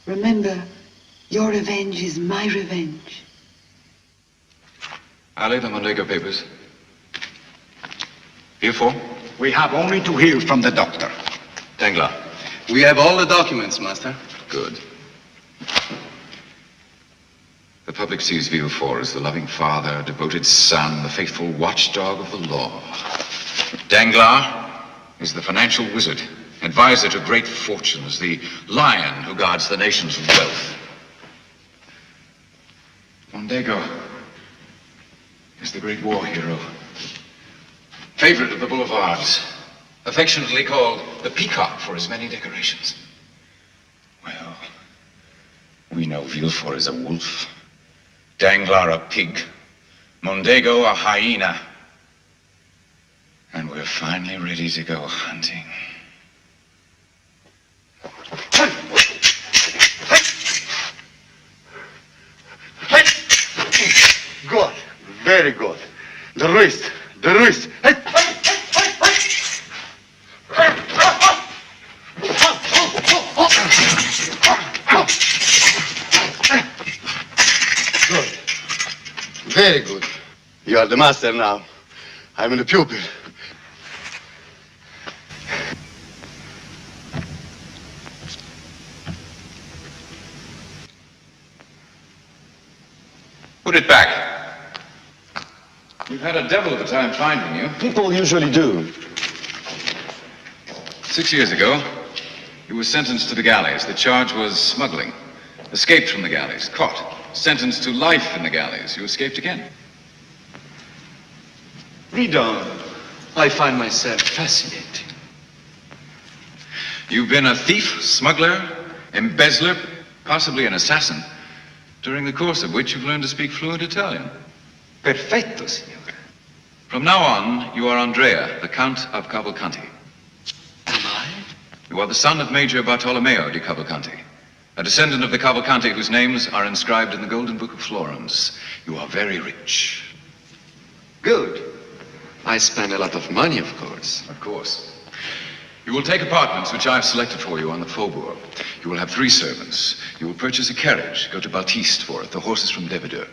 Remember, your revenge is my revenge. Ali, the Mondego papers. Villefort? We have only to hear from the doctor. Danglars? We have all the documents, master. Good. The public sees Villefort as the loving father, devoted son, the faithful watchdog of the law. Danglars is the financial wizard, advisor to great fortunes, the lion who guards the nation's wealth. Mondego is the great war hero, favorite of the boulevards, affectionately called the Peacock for his many decorations. Well, we know Villefort is a wolf, Danglars a pig, Mondego a hyena, and we're finally ready to go hunting. Good. Very good. The wrist. The wrist. Good. Very good. You are the master now. I'm the pupil. Put it back. We've had a devil of a time finding you. People usually do. 6 years ago, you were sentenced to the galleys. The charge was smuggling. Escaped from the galleys. Caught. Sentenced to life in the galleys. You escaped again. Read on. I find myself fascinating. You've been a thief, smuggler, embezzler, possibly an assassin, during the course of which you've learned to speak fluent Italian. Perfetto, signore. From now on, you are Andrea, the Count of Cavalcanti. Am I? You are the son of Major Bartolomeo di Cavalcanti, a descendant of the Cavalcanti whose names are inscribed in the Golden Book of Florence. You are very rich. Good. I spend a lot of money, of course. Of course. You will take apartments which I have selected for you on the Faubourg. You will have 3 servants. You will purchase a carriage, go to Baptiste for it, the horses from Devedeux.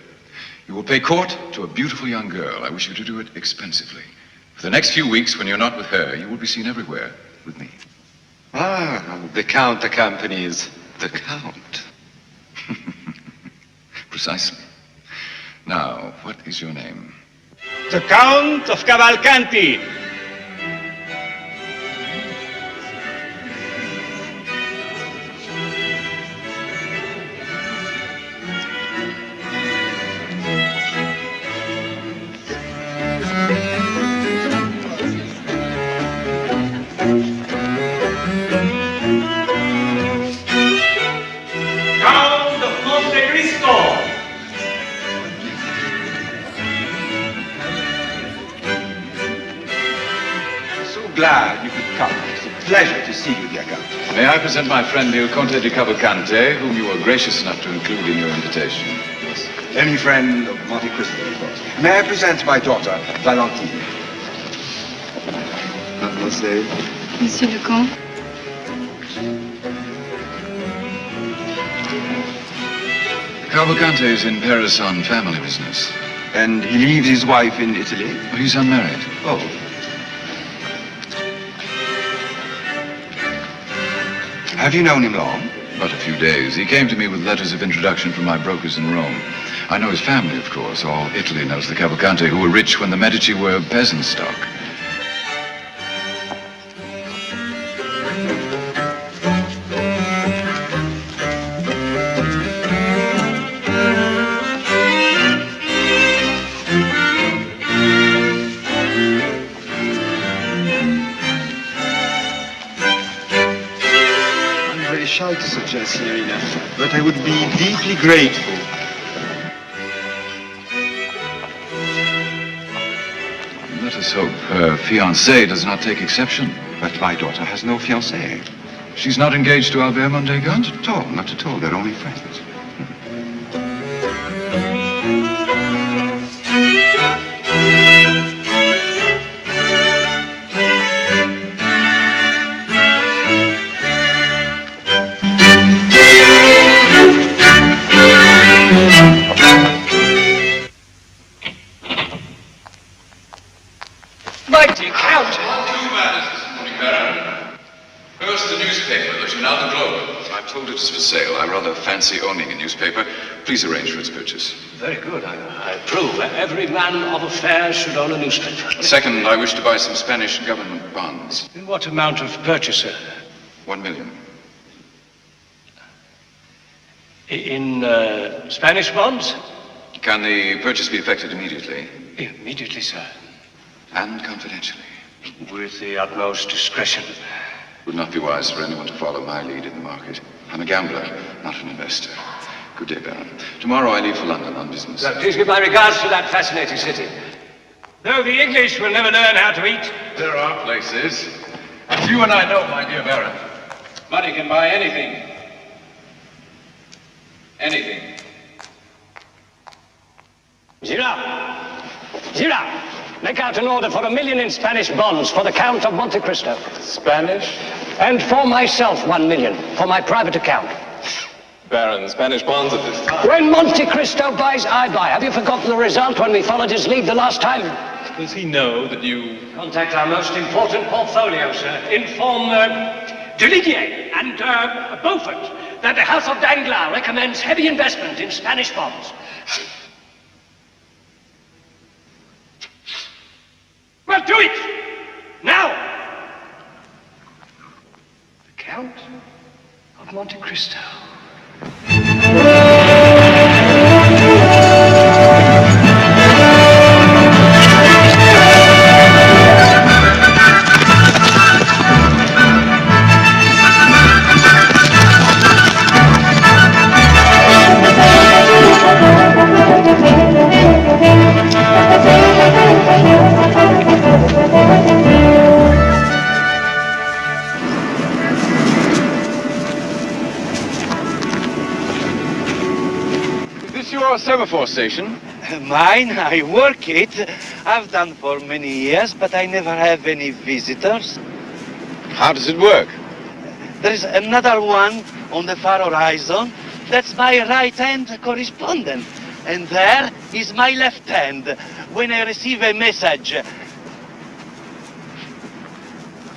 You will pay court to a beautiful young girl. I wish you to do it expensively. For the next few weeks, when you're not with her, you will be seen everywhere with me. Ah, the Count accompanies the Count. Precisely. Now, what is your name? The Count of Cavalcanti. Count of Monte Cristo. Glad you could come. It's a pleasure to see you, dear Count. May I present my friend Il Conte di Cavalcanti, whom you were gracious enough to include in your invitation? Yes. Any friend of Monte Cristo, of course. May I present my daughter, Valentine? Mademoiselle. Monsieur le Comte. Cavalcanti is in Paris on family business. And he leaves his wife in Italy? Well, he's unmarried. Oh. Have you known him long? But a few days. He came to me with letters of introduction from my brokers in Rome. I know his family, of course. All Italy knows the Cavalcanti, who were rich when the Medici were peasant stock. Shy to suggest, Signorina, but I would be deeply grateful. Let us hope her fiancé does not take exception. But my daughter has no fiancé. She's not engaged to Albert Mondego? Not at all, not at all. They're only friends. Mighty Count! 2 matters this morning, Baron. First, the newspaper, the Journal de Globe. I'm told it's for sale. I rather fancy owning a newspaper. Please arrange for its purchase. Very good. I approve. Every man of affairs should own a newspaper. Second, I wish to buy some Spanish government bonds. In what amount of purchase, sir? 1 million. In Spanish bonds? Can the purchase be effected immediately? Immediately, sir. And confidentially. With the utmost discretion. It would not be wise for anyone to follow my lead in the market. I'm a gambler, not an investor. Good day, Baron. Tomorrow I leave for London on business. Please give my regards to that fascinating city. Though the English will never learn how to eat. There are places. As you and I know, my dear Baron, money can buy anything. Anything. Gérard! Gérard! Make out an order for 1 million in Spanish bonds for the Count of Monte Cristo. Spanish? And for myself, 1 million, for my private account. Baron, Spanish bonds at this time. When Monte Cristo buys, I buy. Have you forgotten the result when we followed his lead the last time? Does he know that you... Contact our most important portfolio, sir. Inform Delidier and Beaufort that the House of Danglars recommends heavy investment in Spanish bonds. do it! Now! The Count of Monte Cristo. Semaphore station? Mine, I work it. I've done for many years, but I never have any visitors. How does it work? There is another one on the far horizon. That's my right-hand correspondent. And there is my left hand. When I receive a message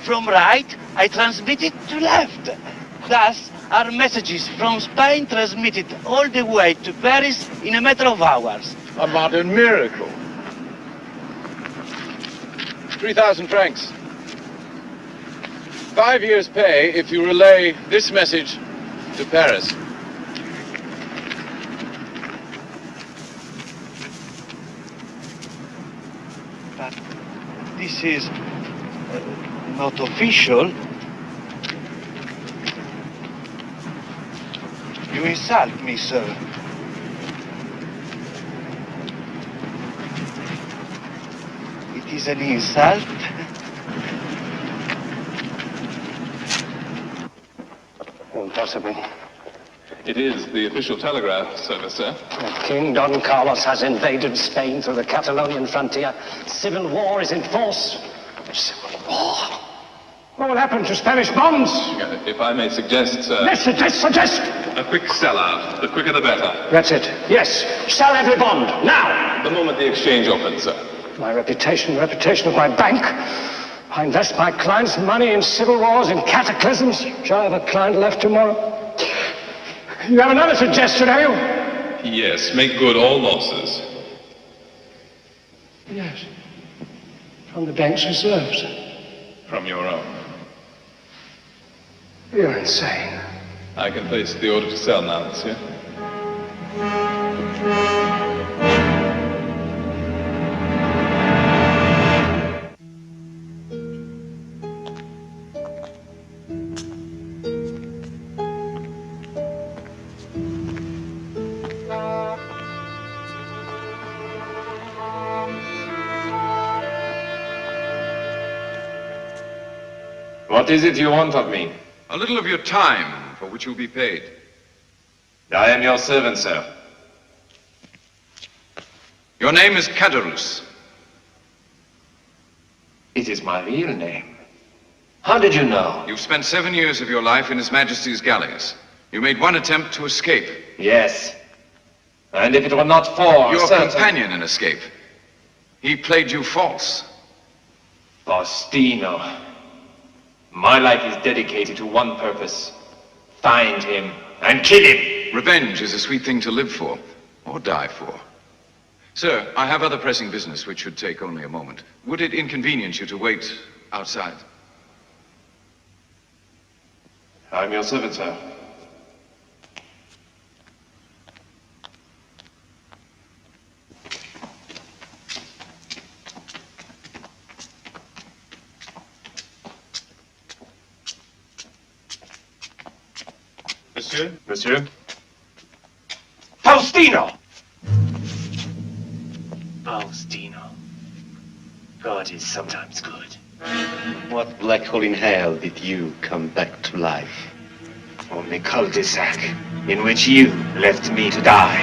from right, I transmit it to left. Thus, our messages from Spain transmitted all the way to Paris in a matter of hours. A modern miracle. 3,000 francs. 5 years' pay if you relay this message to Paris. But this is not official. You insult me, sir. It is an insult. Impossible. It is the official telegraph service, sir. King Don Carlos has invaded Spain through the Catalonian frontier. Civil war is in force. Civil war? What will happen to Spanish bonds? If I may suggest, sir... Yes, suggest! A quick sellout. The quicker the better. That's it. Yes. Sell every bond. Now! The moment the exchange opens, sir. My reputation, the reputation of my bank. I invest my clients' money in civil wars, in cataclysms. Shall I have a client left tomorrow? You have another suggestion, have you? Yes, make good all losses. Yes. From the bank's reserves. From your own. You're insane. I can place the order to sell now, monsieur. What is it you want of me? A little of your time, for which you'll be paid. I am your servant, sir. Your name is Caderousse. It is my real name. How did you know? You've spent 7 years of your life in His Majesty's galleys. You made one attempt to escape. Yes. And if it were not for your companion in escape, he played you false. Faustino. My life is dedicated to one purpose. Find him and kill him. Revenge is a sweet thing to live for, or die for. Sir, I have other pressing business which should take only a moment. Would it inconvenience you to wait outside? I'm your servant, sir. Monsieur? Monsieur? Faustino! Faustino. God is sometimes good. What black hole in hell did you come back to life? From the cul-de-sac in which you left me to die.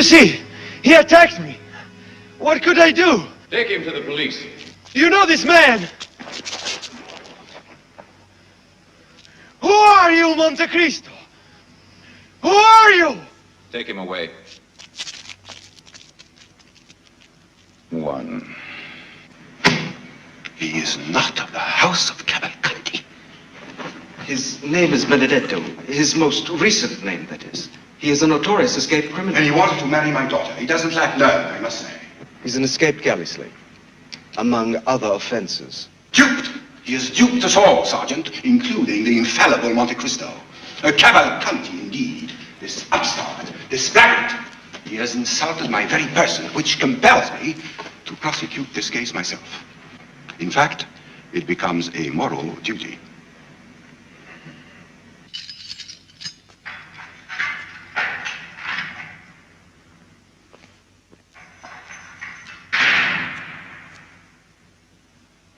see, he attacked me. What could I do? Take him to the police. You know this man? Who are you, Monte Cristo? Who are you? Take him away. One. He is not of the house of Cavalcanti. His name is Benedetto. His most recent name, that is. He is a notorious escaped criminal. And he wanted to marry my daughter. He doesn't lack nerve, I must say. He's an escaped galley slave, among other offenses. Duped! He has duped us all, Sergeant, including the infallible Monte Cristo. A Cavalcanti, indeed. This upstart, this blackguard. He has insulted my very person, which compels me to prosecute this case myself. In fact, it becomes a moral duty.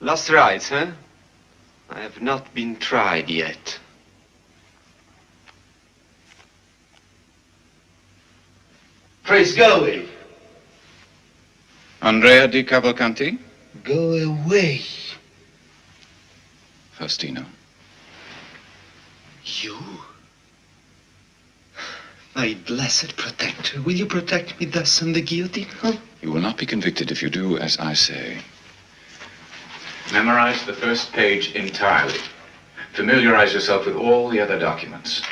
Last rites, huh? I have not been tried yet. Praise go away. Andrea di Cavalcanti? Go away. Faustino. You? My blessed protector, will you protect me thus on the guillotine, huh? You will not be convicted if you do as I say. Memorize the first page entirely. Familiarize yourself with all the other documents.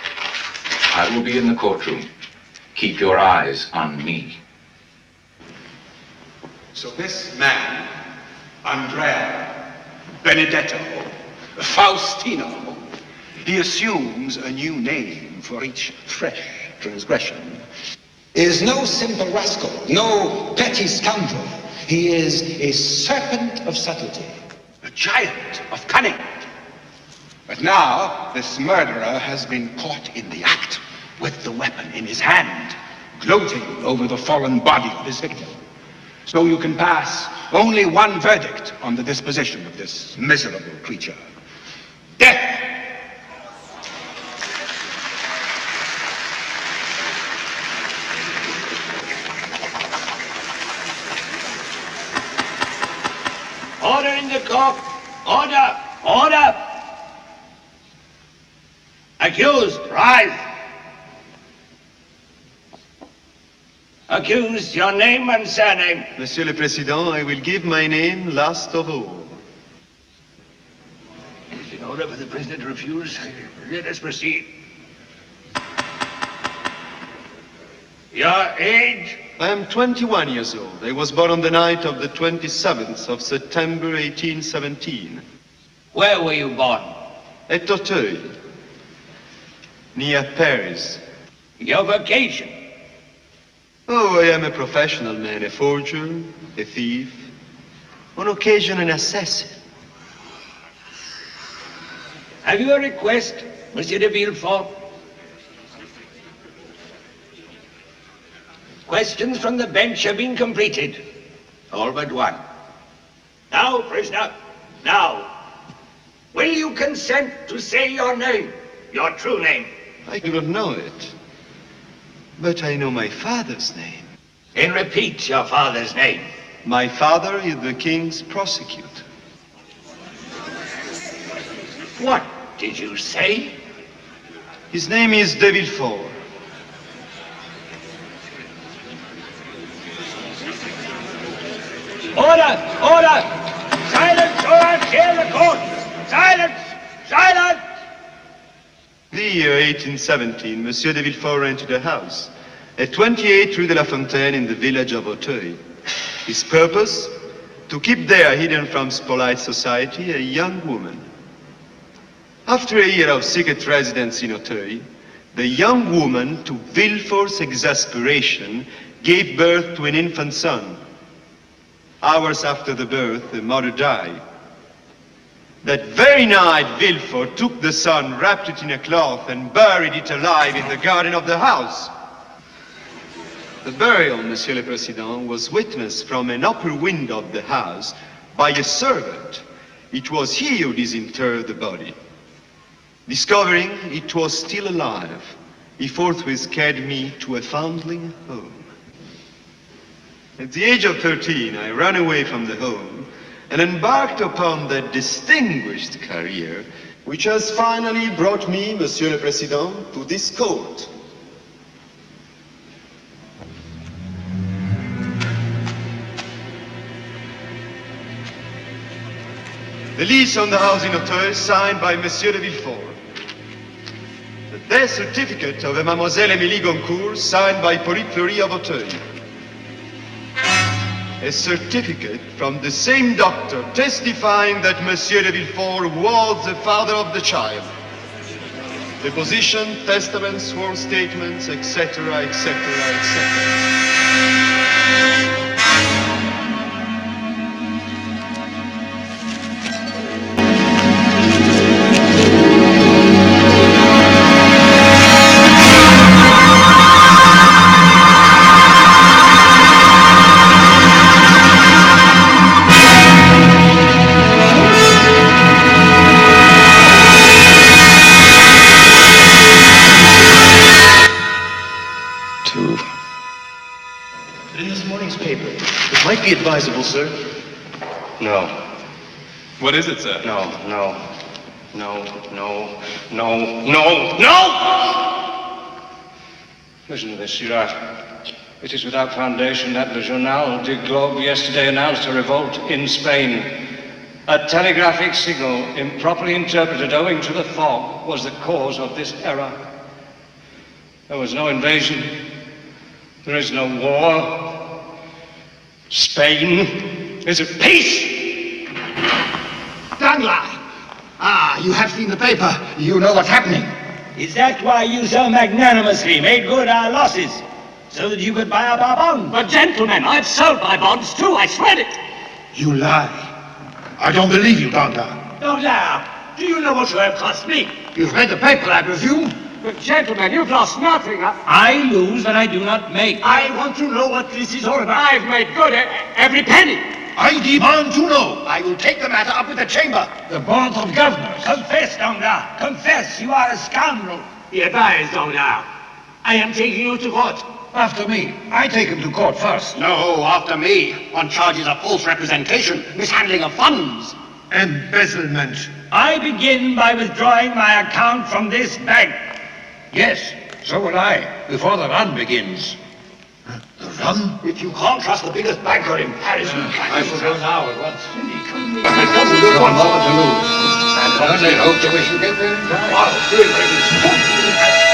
I will be in the courtroom. Keep your eyes on me. So this man, Andrea, Benedetto, Faustino, he assumes a new name for each fresh transgression, is no simple rascal, no petty scoundrel. He is a serpent of subtlety, a giant of cunning. But now this murderer has been caught in the act, with the weapon in his hand, gloating over the fallen body of his victim. So you can pass only one verdict on the disposition of this miserable creature. Death! Order in the court! Order! Order! Accused, rise! Accused, your name and surname. Monsieur le Président, I will give my name last of all. It's in order for the prisoner to refuse. Let us proceed. Your age? I am 21 years old. I was born on the night of the 27th of September, 1817. Where were you born? At Auteuil, near Paris. Your vocation? Oh, I am a professional man, a forger, a thief, on occasion an assassin. Have you a request, Monsieur de Villefort? Questions from the bench have been completed. All but one. Now, prisoner, now. Will you consent to say your name, your true name? I do not know it, but I know my father's name. Then repeat your father's name. My father is the king's prosecutor. What did you say? His name is de Villefort. Order! Order! Silence or I'll tear the court! Silence! Silence! The year 1817, Monsieur de Villefort entered a house at 28 Rue de la Fontaine in the village of Auteuil. His purpose? To keep there, hidden from polite society, a young woman. After a year of secret residence in Auteuil, the young woman, to Villefort's exasperation, gave birth to an infant son. Hours after the birth, the mother died. That very night, Villefort took the son, wrapped it in a cloth, and buried it alive in the garden of the house. The burial, Monsieur le Président, was witnessed from an upper window of the house by a servant. It was he who disinterred the body. Discovering it was still alive, he forthwith carried me to a foundling home. At the age of 13, I ran away from the home and embarked upon that distinguished career which has finally brought me, Monsieur le Président, to this court. The lease on the house in Auteuil signed by Monsieur de Villefort. The death certificate of Mademoiselle Émilie Goncourt signed by Hippolyte Fleury of Auteuil. A certificate from the same doctor testifying that Monsieur de Villefort was the father of the child. Deposition, testaments, sworn statements, etc., etc., etc. Might be advisable, sir. No. What is it, sir? No. Listen to this, Gérard. It is without foundation that Le Journal du Globe yesterday announced a revolt in Spain. A telegraphic signal, improperly interpreted owing to the fog, was the cause of this error. There was no invasion. There is no war. Spain is at peace! Danglars! Ah, you have seen the paper. You know what's happening. Is that why you so magnanimously made good our losses? So that you could buy up our bonds? But gentlemen, I've sold my bonds too, I swear it. You lie. I don't believe you, Danglars. Danglars, do you know what you have cost me? You've read the paper, I presume? But gentlemen, you've lost nothing. I lose and I do not make. I want to know what this is all about. I've made good every penny. I demand to know. I will take the matter up with the chamber. The board of governors. Confess, Danglars. Confess, you are a scoundrel. Be advised, Danglars. I am taking you to court. After me. I take him to court first. No, after me. On charges of false representation, mishandling of funds. Embezzlement. I begin by withdrawing my account from this bank. Yes, so will I, before the run begins. The run? If you can't trust the biggest banker in Paris, you can't. I shall go now at once. You've got a moment to lose. And only hope that we shall get there in time. I'll do it,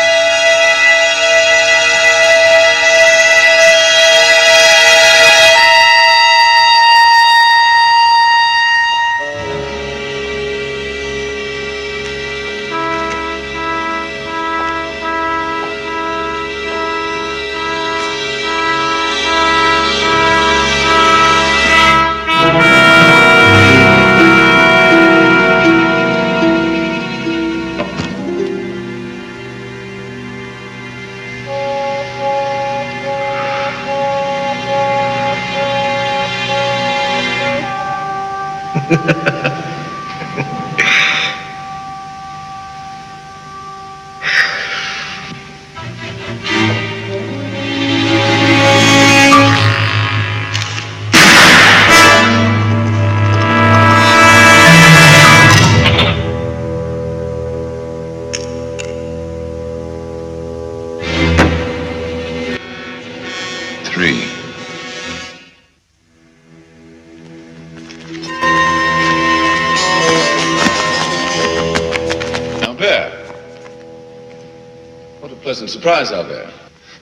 Pleasant surprise out there.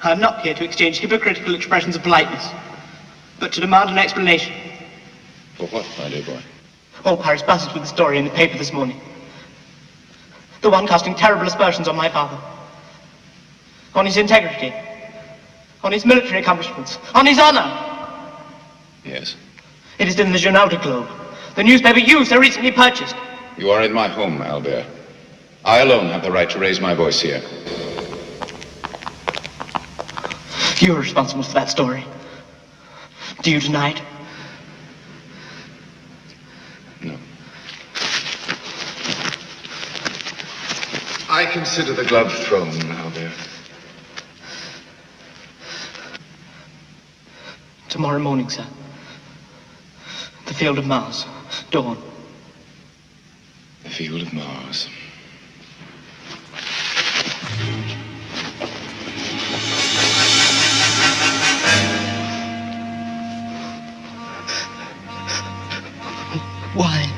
I'm not here to exchange hypocritical expressions of politeness, but to demand an explanation. For what, my dear boy? All Paris buzzes with the story in the paper this morning. The one casting terrible aspersions on my father. On his integrity. On his military accomplishments. On his honor. Yes. It is in the Journal du Globe, the newspaper you so recently purchased. You are in my home, Albert. I alone have the right to raise my voice here. You're responsible for that story. Do you deny it? No. I consider the glove thrown, Albert. Tomorrow morning, sir. The Field of Mars. Dawn. The Field of Mars. Why?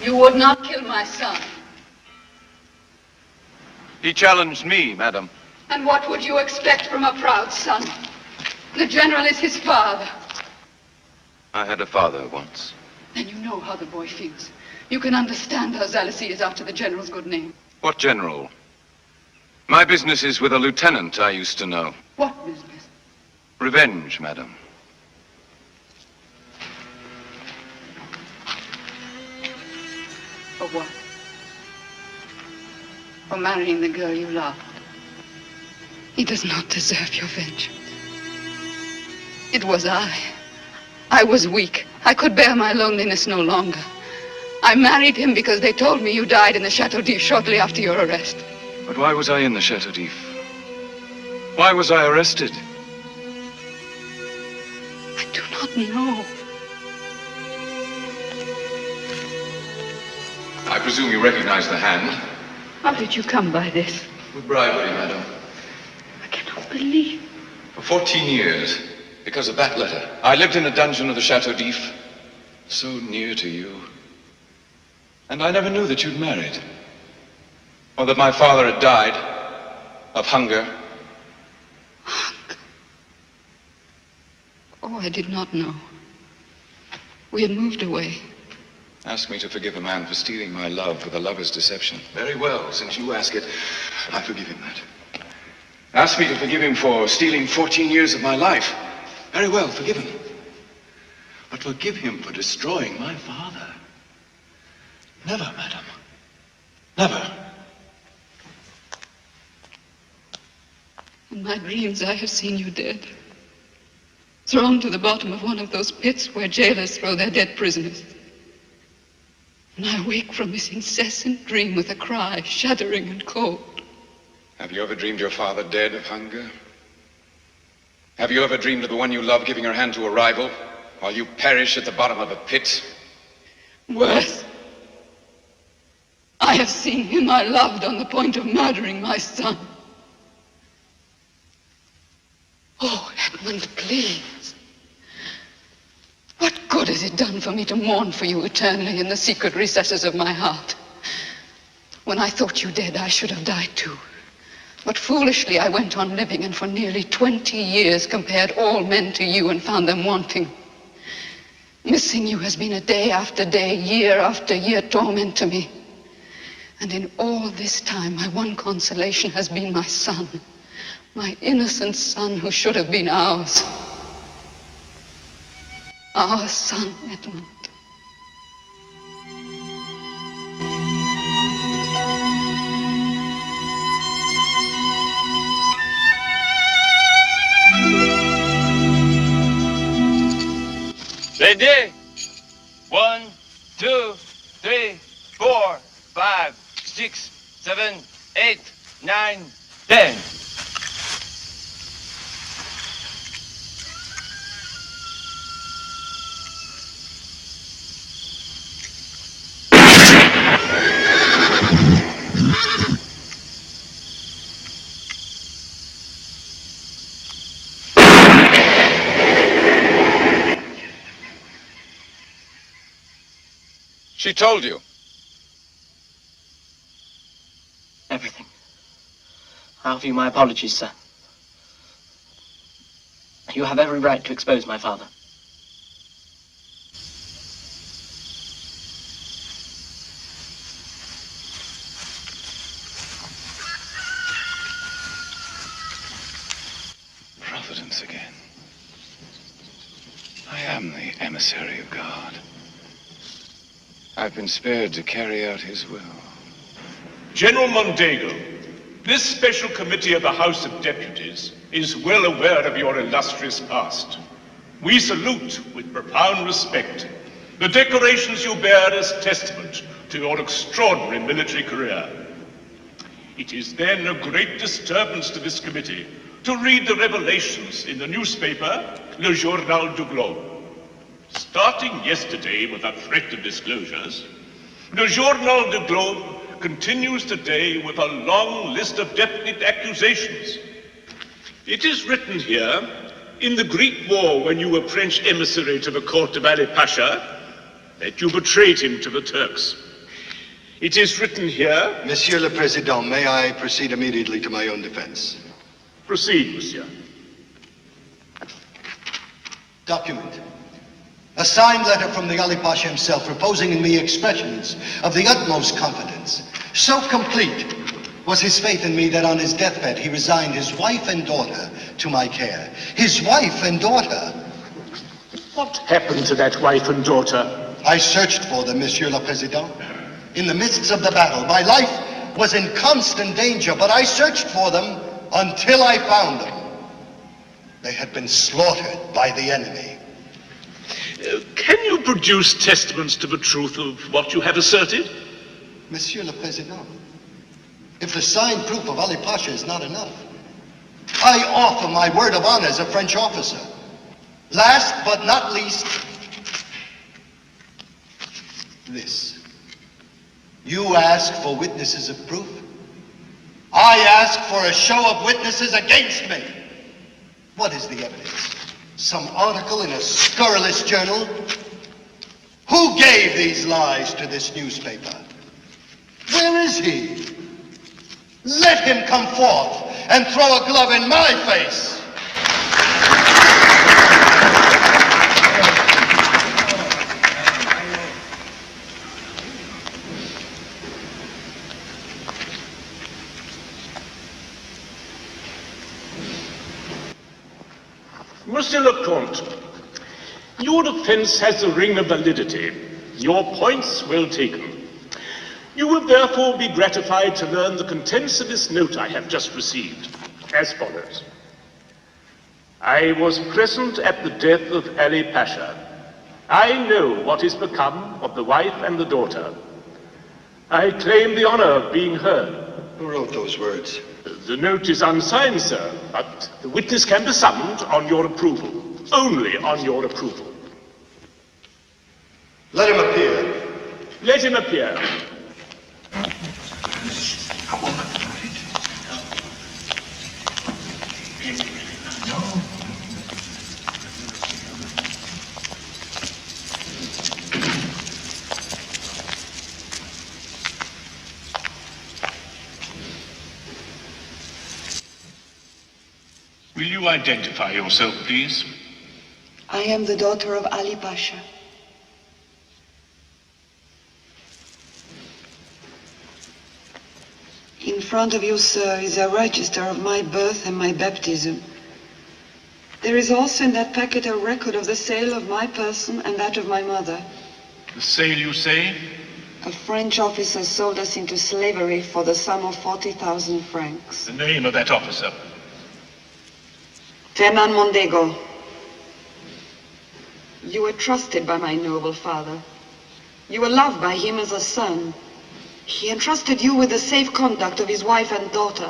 You would not kill my son. He challenged me, madam. And what would you expect from a proud son? The general is his father. I had a father once. Then you know how the boy feels. You can understand how zealous he is after the general's good name. What general? My business is with a lieutenant I used to know. What business? Revenge, madam. For what? For marrying the girl you love. He does not deserve your vengeance. It was I. I was weak. I could bear my loneliness no longer. I married him because they told me you died in the Chateau d'If shortly after your arrest. But why was I in the Chateau d'If? Why was I arrested? I do not know. I presume you recognize the hand? How did you come by this? With bribery, madam. I cannot believe. For 14 years, because of that letter, I lived in a dungeon of the Chateau d'If, So near to you. And I never knew that you'd married. or that my father had died of hunger. Oh, I did not know. We had moved away. Ask me to forgive a man for stealing my love with a lover's deception. Very well, since you ask it, I forgive him that. Ask me to forgive him for stealing 14 years of my life. Very well, forgive him. But forgive him for destroying my father. Never, madam. Never. In my dreams, I have seen you dead. Thrown to the bottom of one of those pits where jailers throw their dead prisoners. And I wake from this incessant dream with a cry, shuddering and cold. Have you ever dreamed your father dead of hunger? Have you ever dreamed of the one you love giving her hand to a rival while you perish at the bottom of a pit? Worse. I have seen him I loved on the point of murdering my son. Oh, Edmond, please. What good has it done for me to mourn for you eternally in the secret recesses of my heart? When I thought you dead, I should have died too. But foolishly I went on living, and for nearly 20 years compared all men to you and found them wanting. Missing you has been a day after day, year after year torment to me. And in all this time, my one consolation has been my son. My innocent son who should have been ours. Our son, Edmond. Ready? 1, 2, 3, 4, 5, 6, 7, 8, 9, 10. She told you. Everything. I offer you my apologies, sir. You have every right to expose my father. Providence again. I am the emissary of God. I've been spared to carry out his will. General Mondego, this special committee of the House of Deputies is well aware of your illustrious past. We salute with profound respect the decorations you bear as testament to your extraordinary military career. It is then a great disturbance to this committee to read the revelations in the newspaper, Le Journal du Globe. Starting yesterday with a threat of disclosures, Le Journal du Globe continues today with a long list of definite accusations. It is written here, in the Greek War when you were French emissary to the court of Ali Pasha, that you betrayed him to the Turks. It is written here... Monsieur le Président, may I proceed immediately to my own defense? Proceed, monsieur. Document. A signed letter from the Ali Pasha himself reposing in me expressions of the utmost confidence. So complete was his faith in me that on his deathbed he resigned his wife and daughter to my care. His wife and daughter. What happened to that wife and daughter? I searched for them, Monsieur le Président. In the midst of the battle, my life was in constant danger, but I searched for them until I found them. They had been slaughtered by the enemy. Can you produce testaments to the truth of what you have asserted? Monsieur le Président, if the signed proof of Ali Pasha is not enough, I offer my word of honor as a French officer. Last but not least, this. You ask for witnesses of proof. I ask for a show of witnesses against me. What is the evidence? Some article in a scurrilous journal? Who gave these lies to this newspaper? Where is he? Let him come forth and throw a glove in my face. Monsieur le Comte, your defense has a ring of validity. Your points well taken. You will therefore be gratified to learn the contents of this note I have just received, as follows. I was present at the death of Ali Pasha. I know what is become of the wife and the daughter. I claim the honor of being heard. Who wrote those words? The note is unsigned, sir, but the witness can be summoned on your approval. Only on your approval. Let him appear. Let him appear. Will you identify yourself, please? I am the daughter of Ali Pasha. In front of you, sir, is a register of my birth and my baptism. There is also in that packet a record of the sale of my person and that of my mother. The sale, you say? A French officer sold us into slavery for the sum of 40,000 francs. The name of that officer? Fernand Mondego. You were trusted by my noble father. You were loved by him as a son. He entrusted you with the safe conduct of his wife and daughter.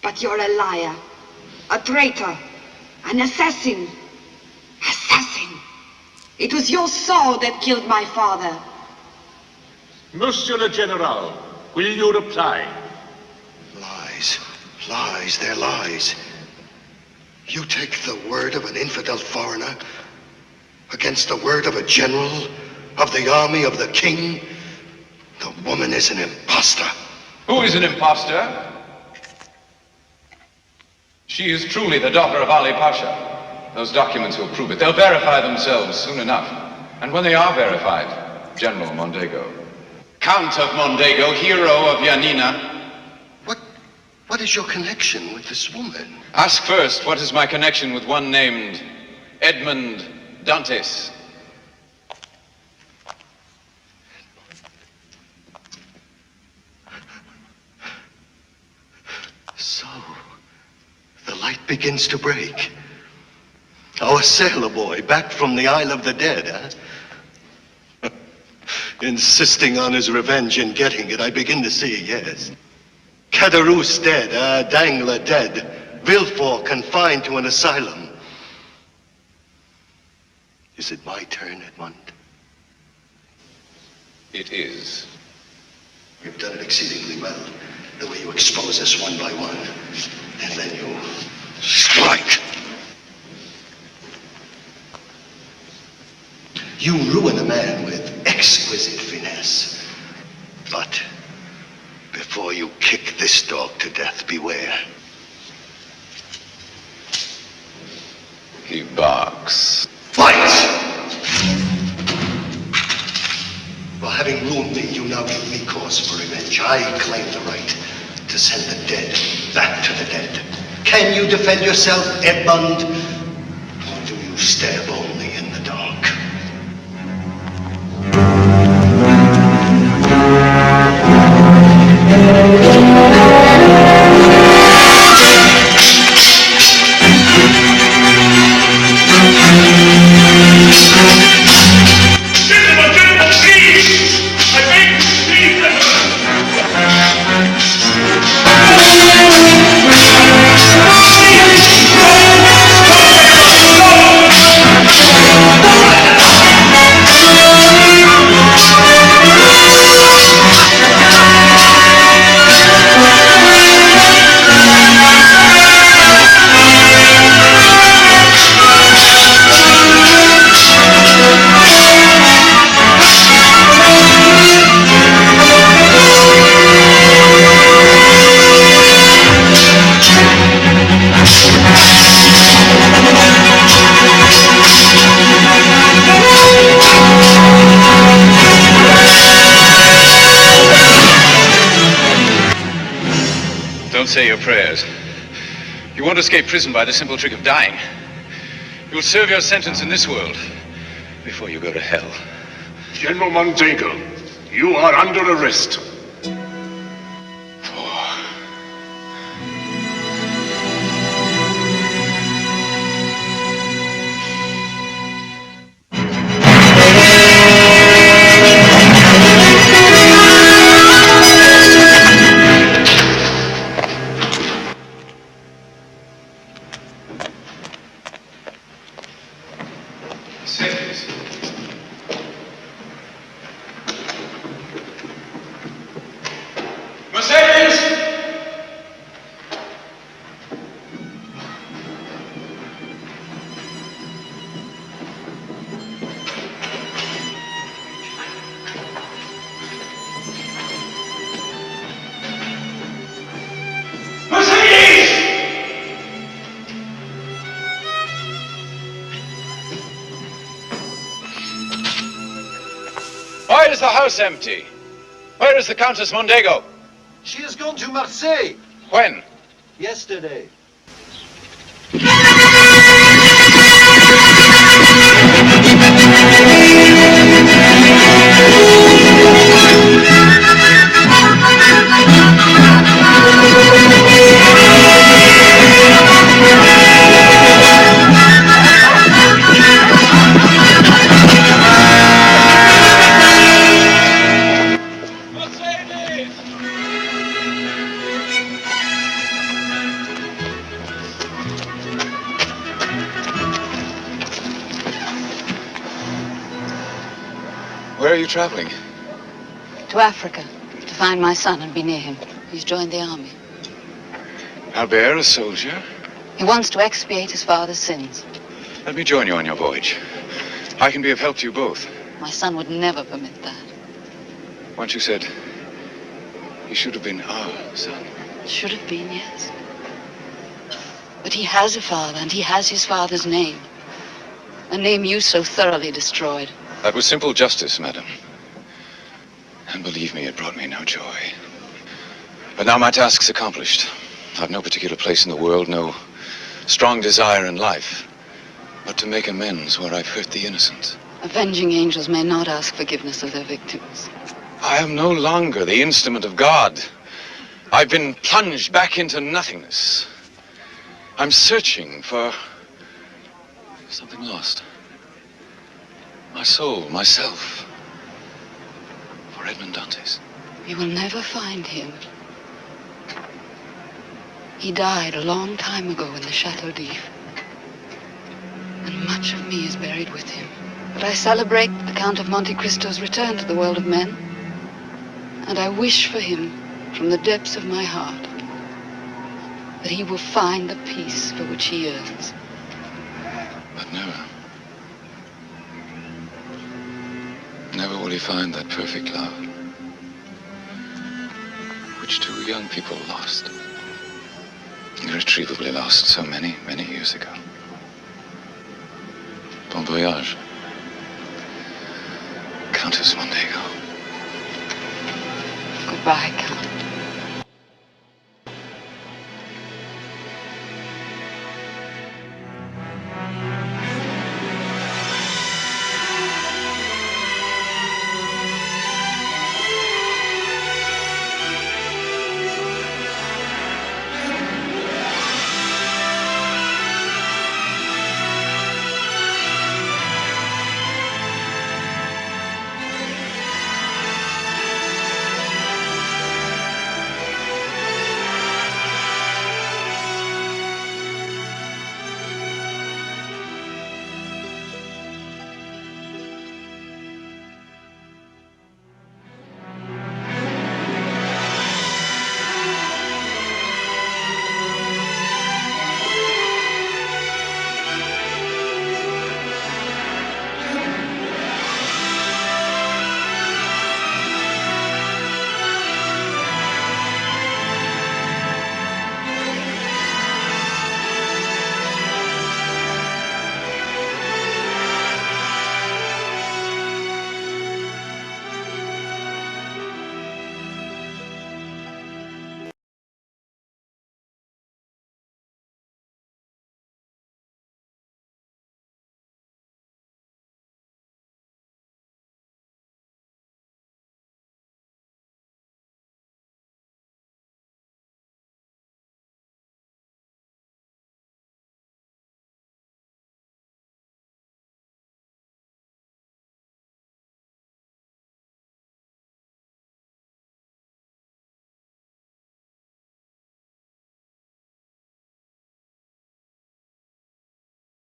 But you're a liar, a traitor, an assassin. Assassin! It was your sword that killed my father. Monsieur le General, will you reply? Lies. Lies. They're lies. You take the word of an infidel foreigner against the word of a general of the army of the king? The woman is an impostor. Who is an impostor? She is truly the daughter of Ali Pasha. Those documents will prove it. They'll verify themselves soon enough. And when they are verified, General Mondego. Count of Mondego, hero of Yanina. What is your connection with this woman? Ask first, what is my connection with one named Edmond Dantès? So, the light begins to break. Our sailor boy, back from the Isle of the Dead, huh? Insisting on his revenge and getting it, I begin to see, yes. Caderousse dead, Danglars dead, Villefort confined to an asylum. Is it my turn, Edmond? It is. You've done it exceedingly well, the way you expose us one by one, and then you strike. You ruin a man with exquisite finesse. But before you kick this dog to death, beware. He barks. Fight! For having ruined me, you now give me cause for revenge. I claim the right to send the dead back to the dead. Can you defend yourself, Edmond? Or do you stab only in the dark? Say your prayers. You won't escape prison by the simple trick of dying. You'll serve your sentence in this world before you go to hell. General Mondego, you are under arrest. Why is the house empty? Where is the Countess Mondego? She has gone to Marseille. When? Yesterday. Where are you traveling? To Africa, to find my son and be near him. He's joined the army. Albert, a soldier? He wants to expiate his father's sins. Let me join you on your voyage. I can be of help to you both. My son would never permit that. Once you said he should have been our son. Should have been, yes. But he has a father, and he has his father's name. A name you so thoroughly destroyed. That was simple justice, madam. And believe me, it brought me no joy. But now my task's accomplished. I've no particular place in the world, no strong desire in life, but to make amends where I've hurt the innocent. Avenging angels may not ask forgiveness of their victims. I am no longer the instrument of God. I've been plunged back into nothingness. I'm searching for something lost. My soul, myself. For Edmond Dantès. You will never find him. He died a long time ago in the Chateau d'If. And much of me is buried with him. But I celebrate the Count of Monte Cristo's return to the world of men. And I wish for him, from the depths of my heart, that he will find the peace for which he yearns. But never. Never will he find that perfect love, which two young people lost. Irretrievably lost so many, many years ago. Bon voyage, Countess Mondego. Goodbye, Count.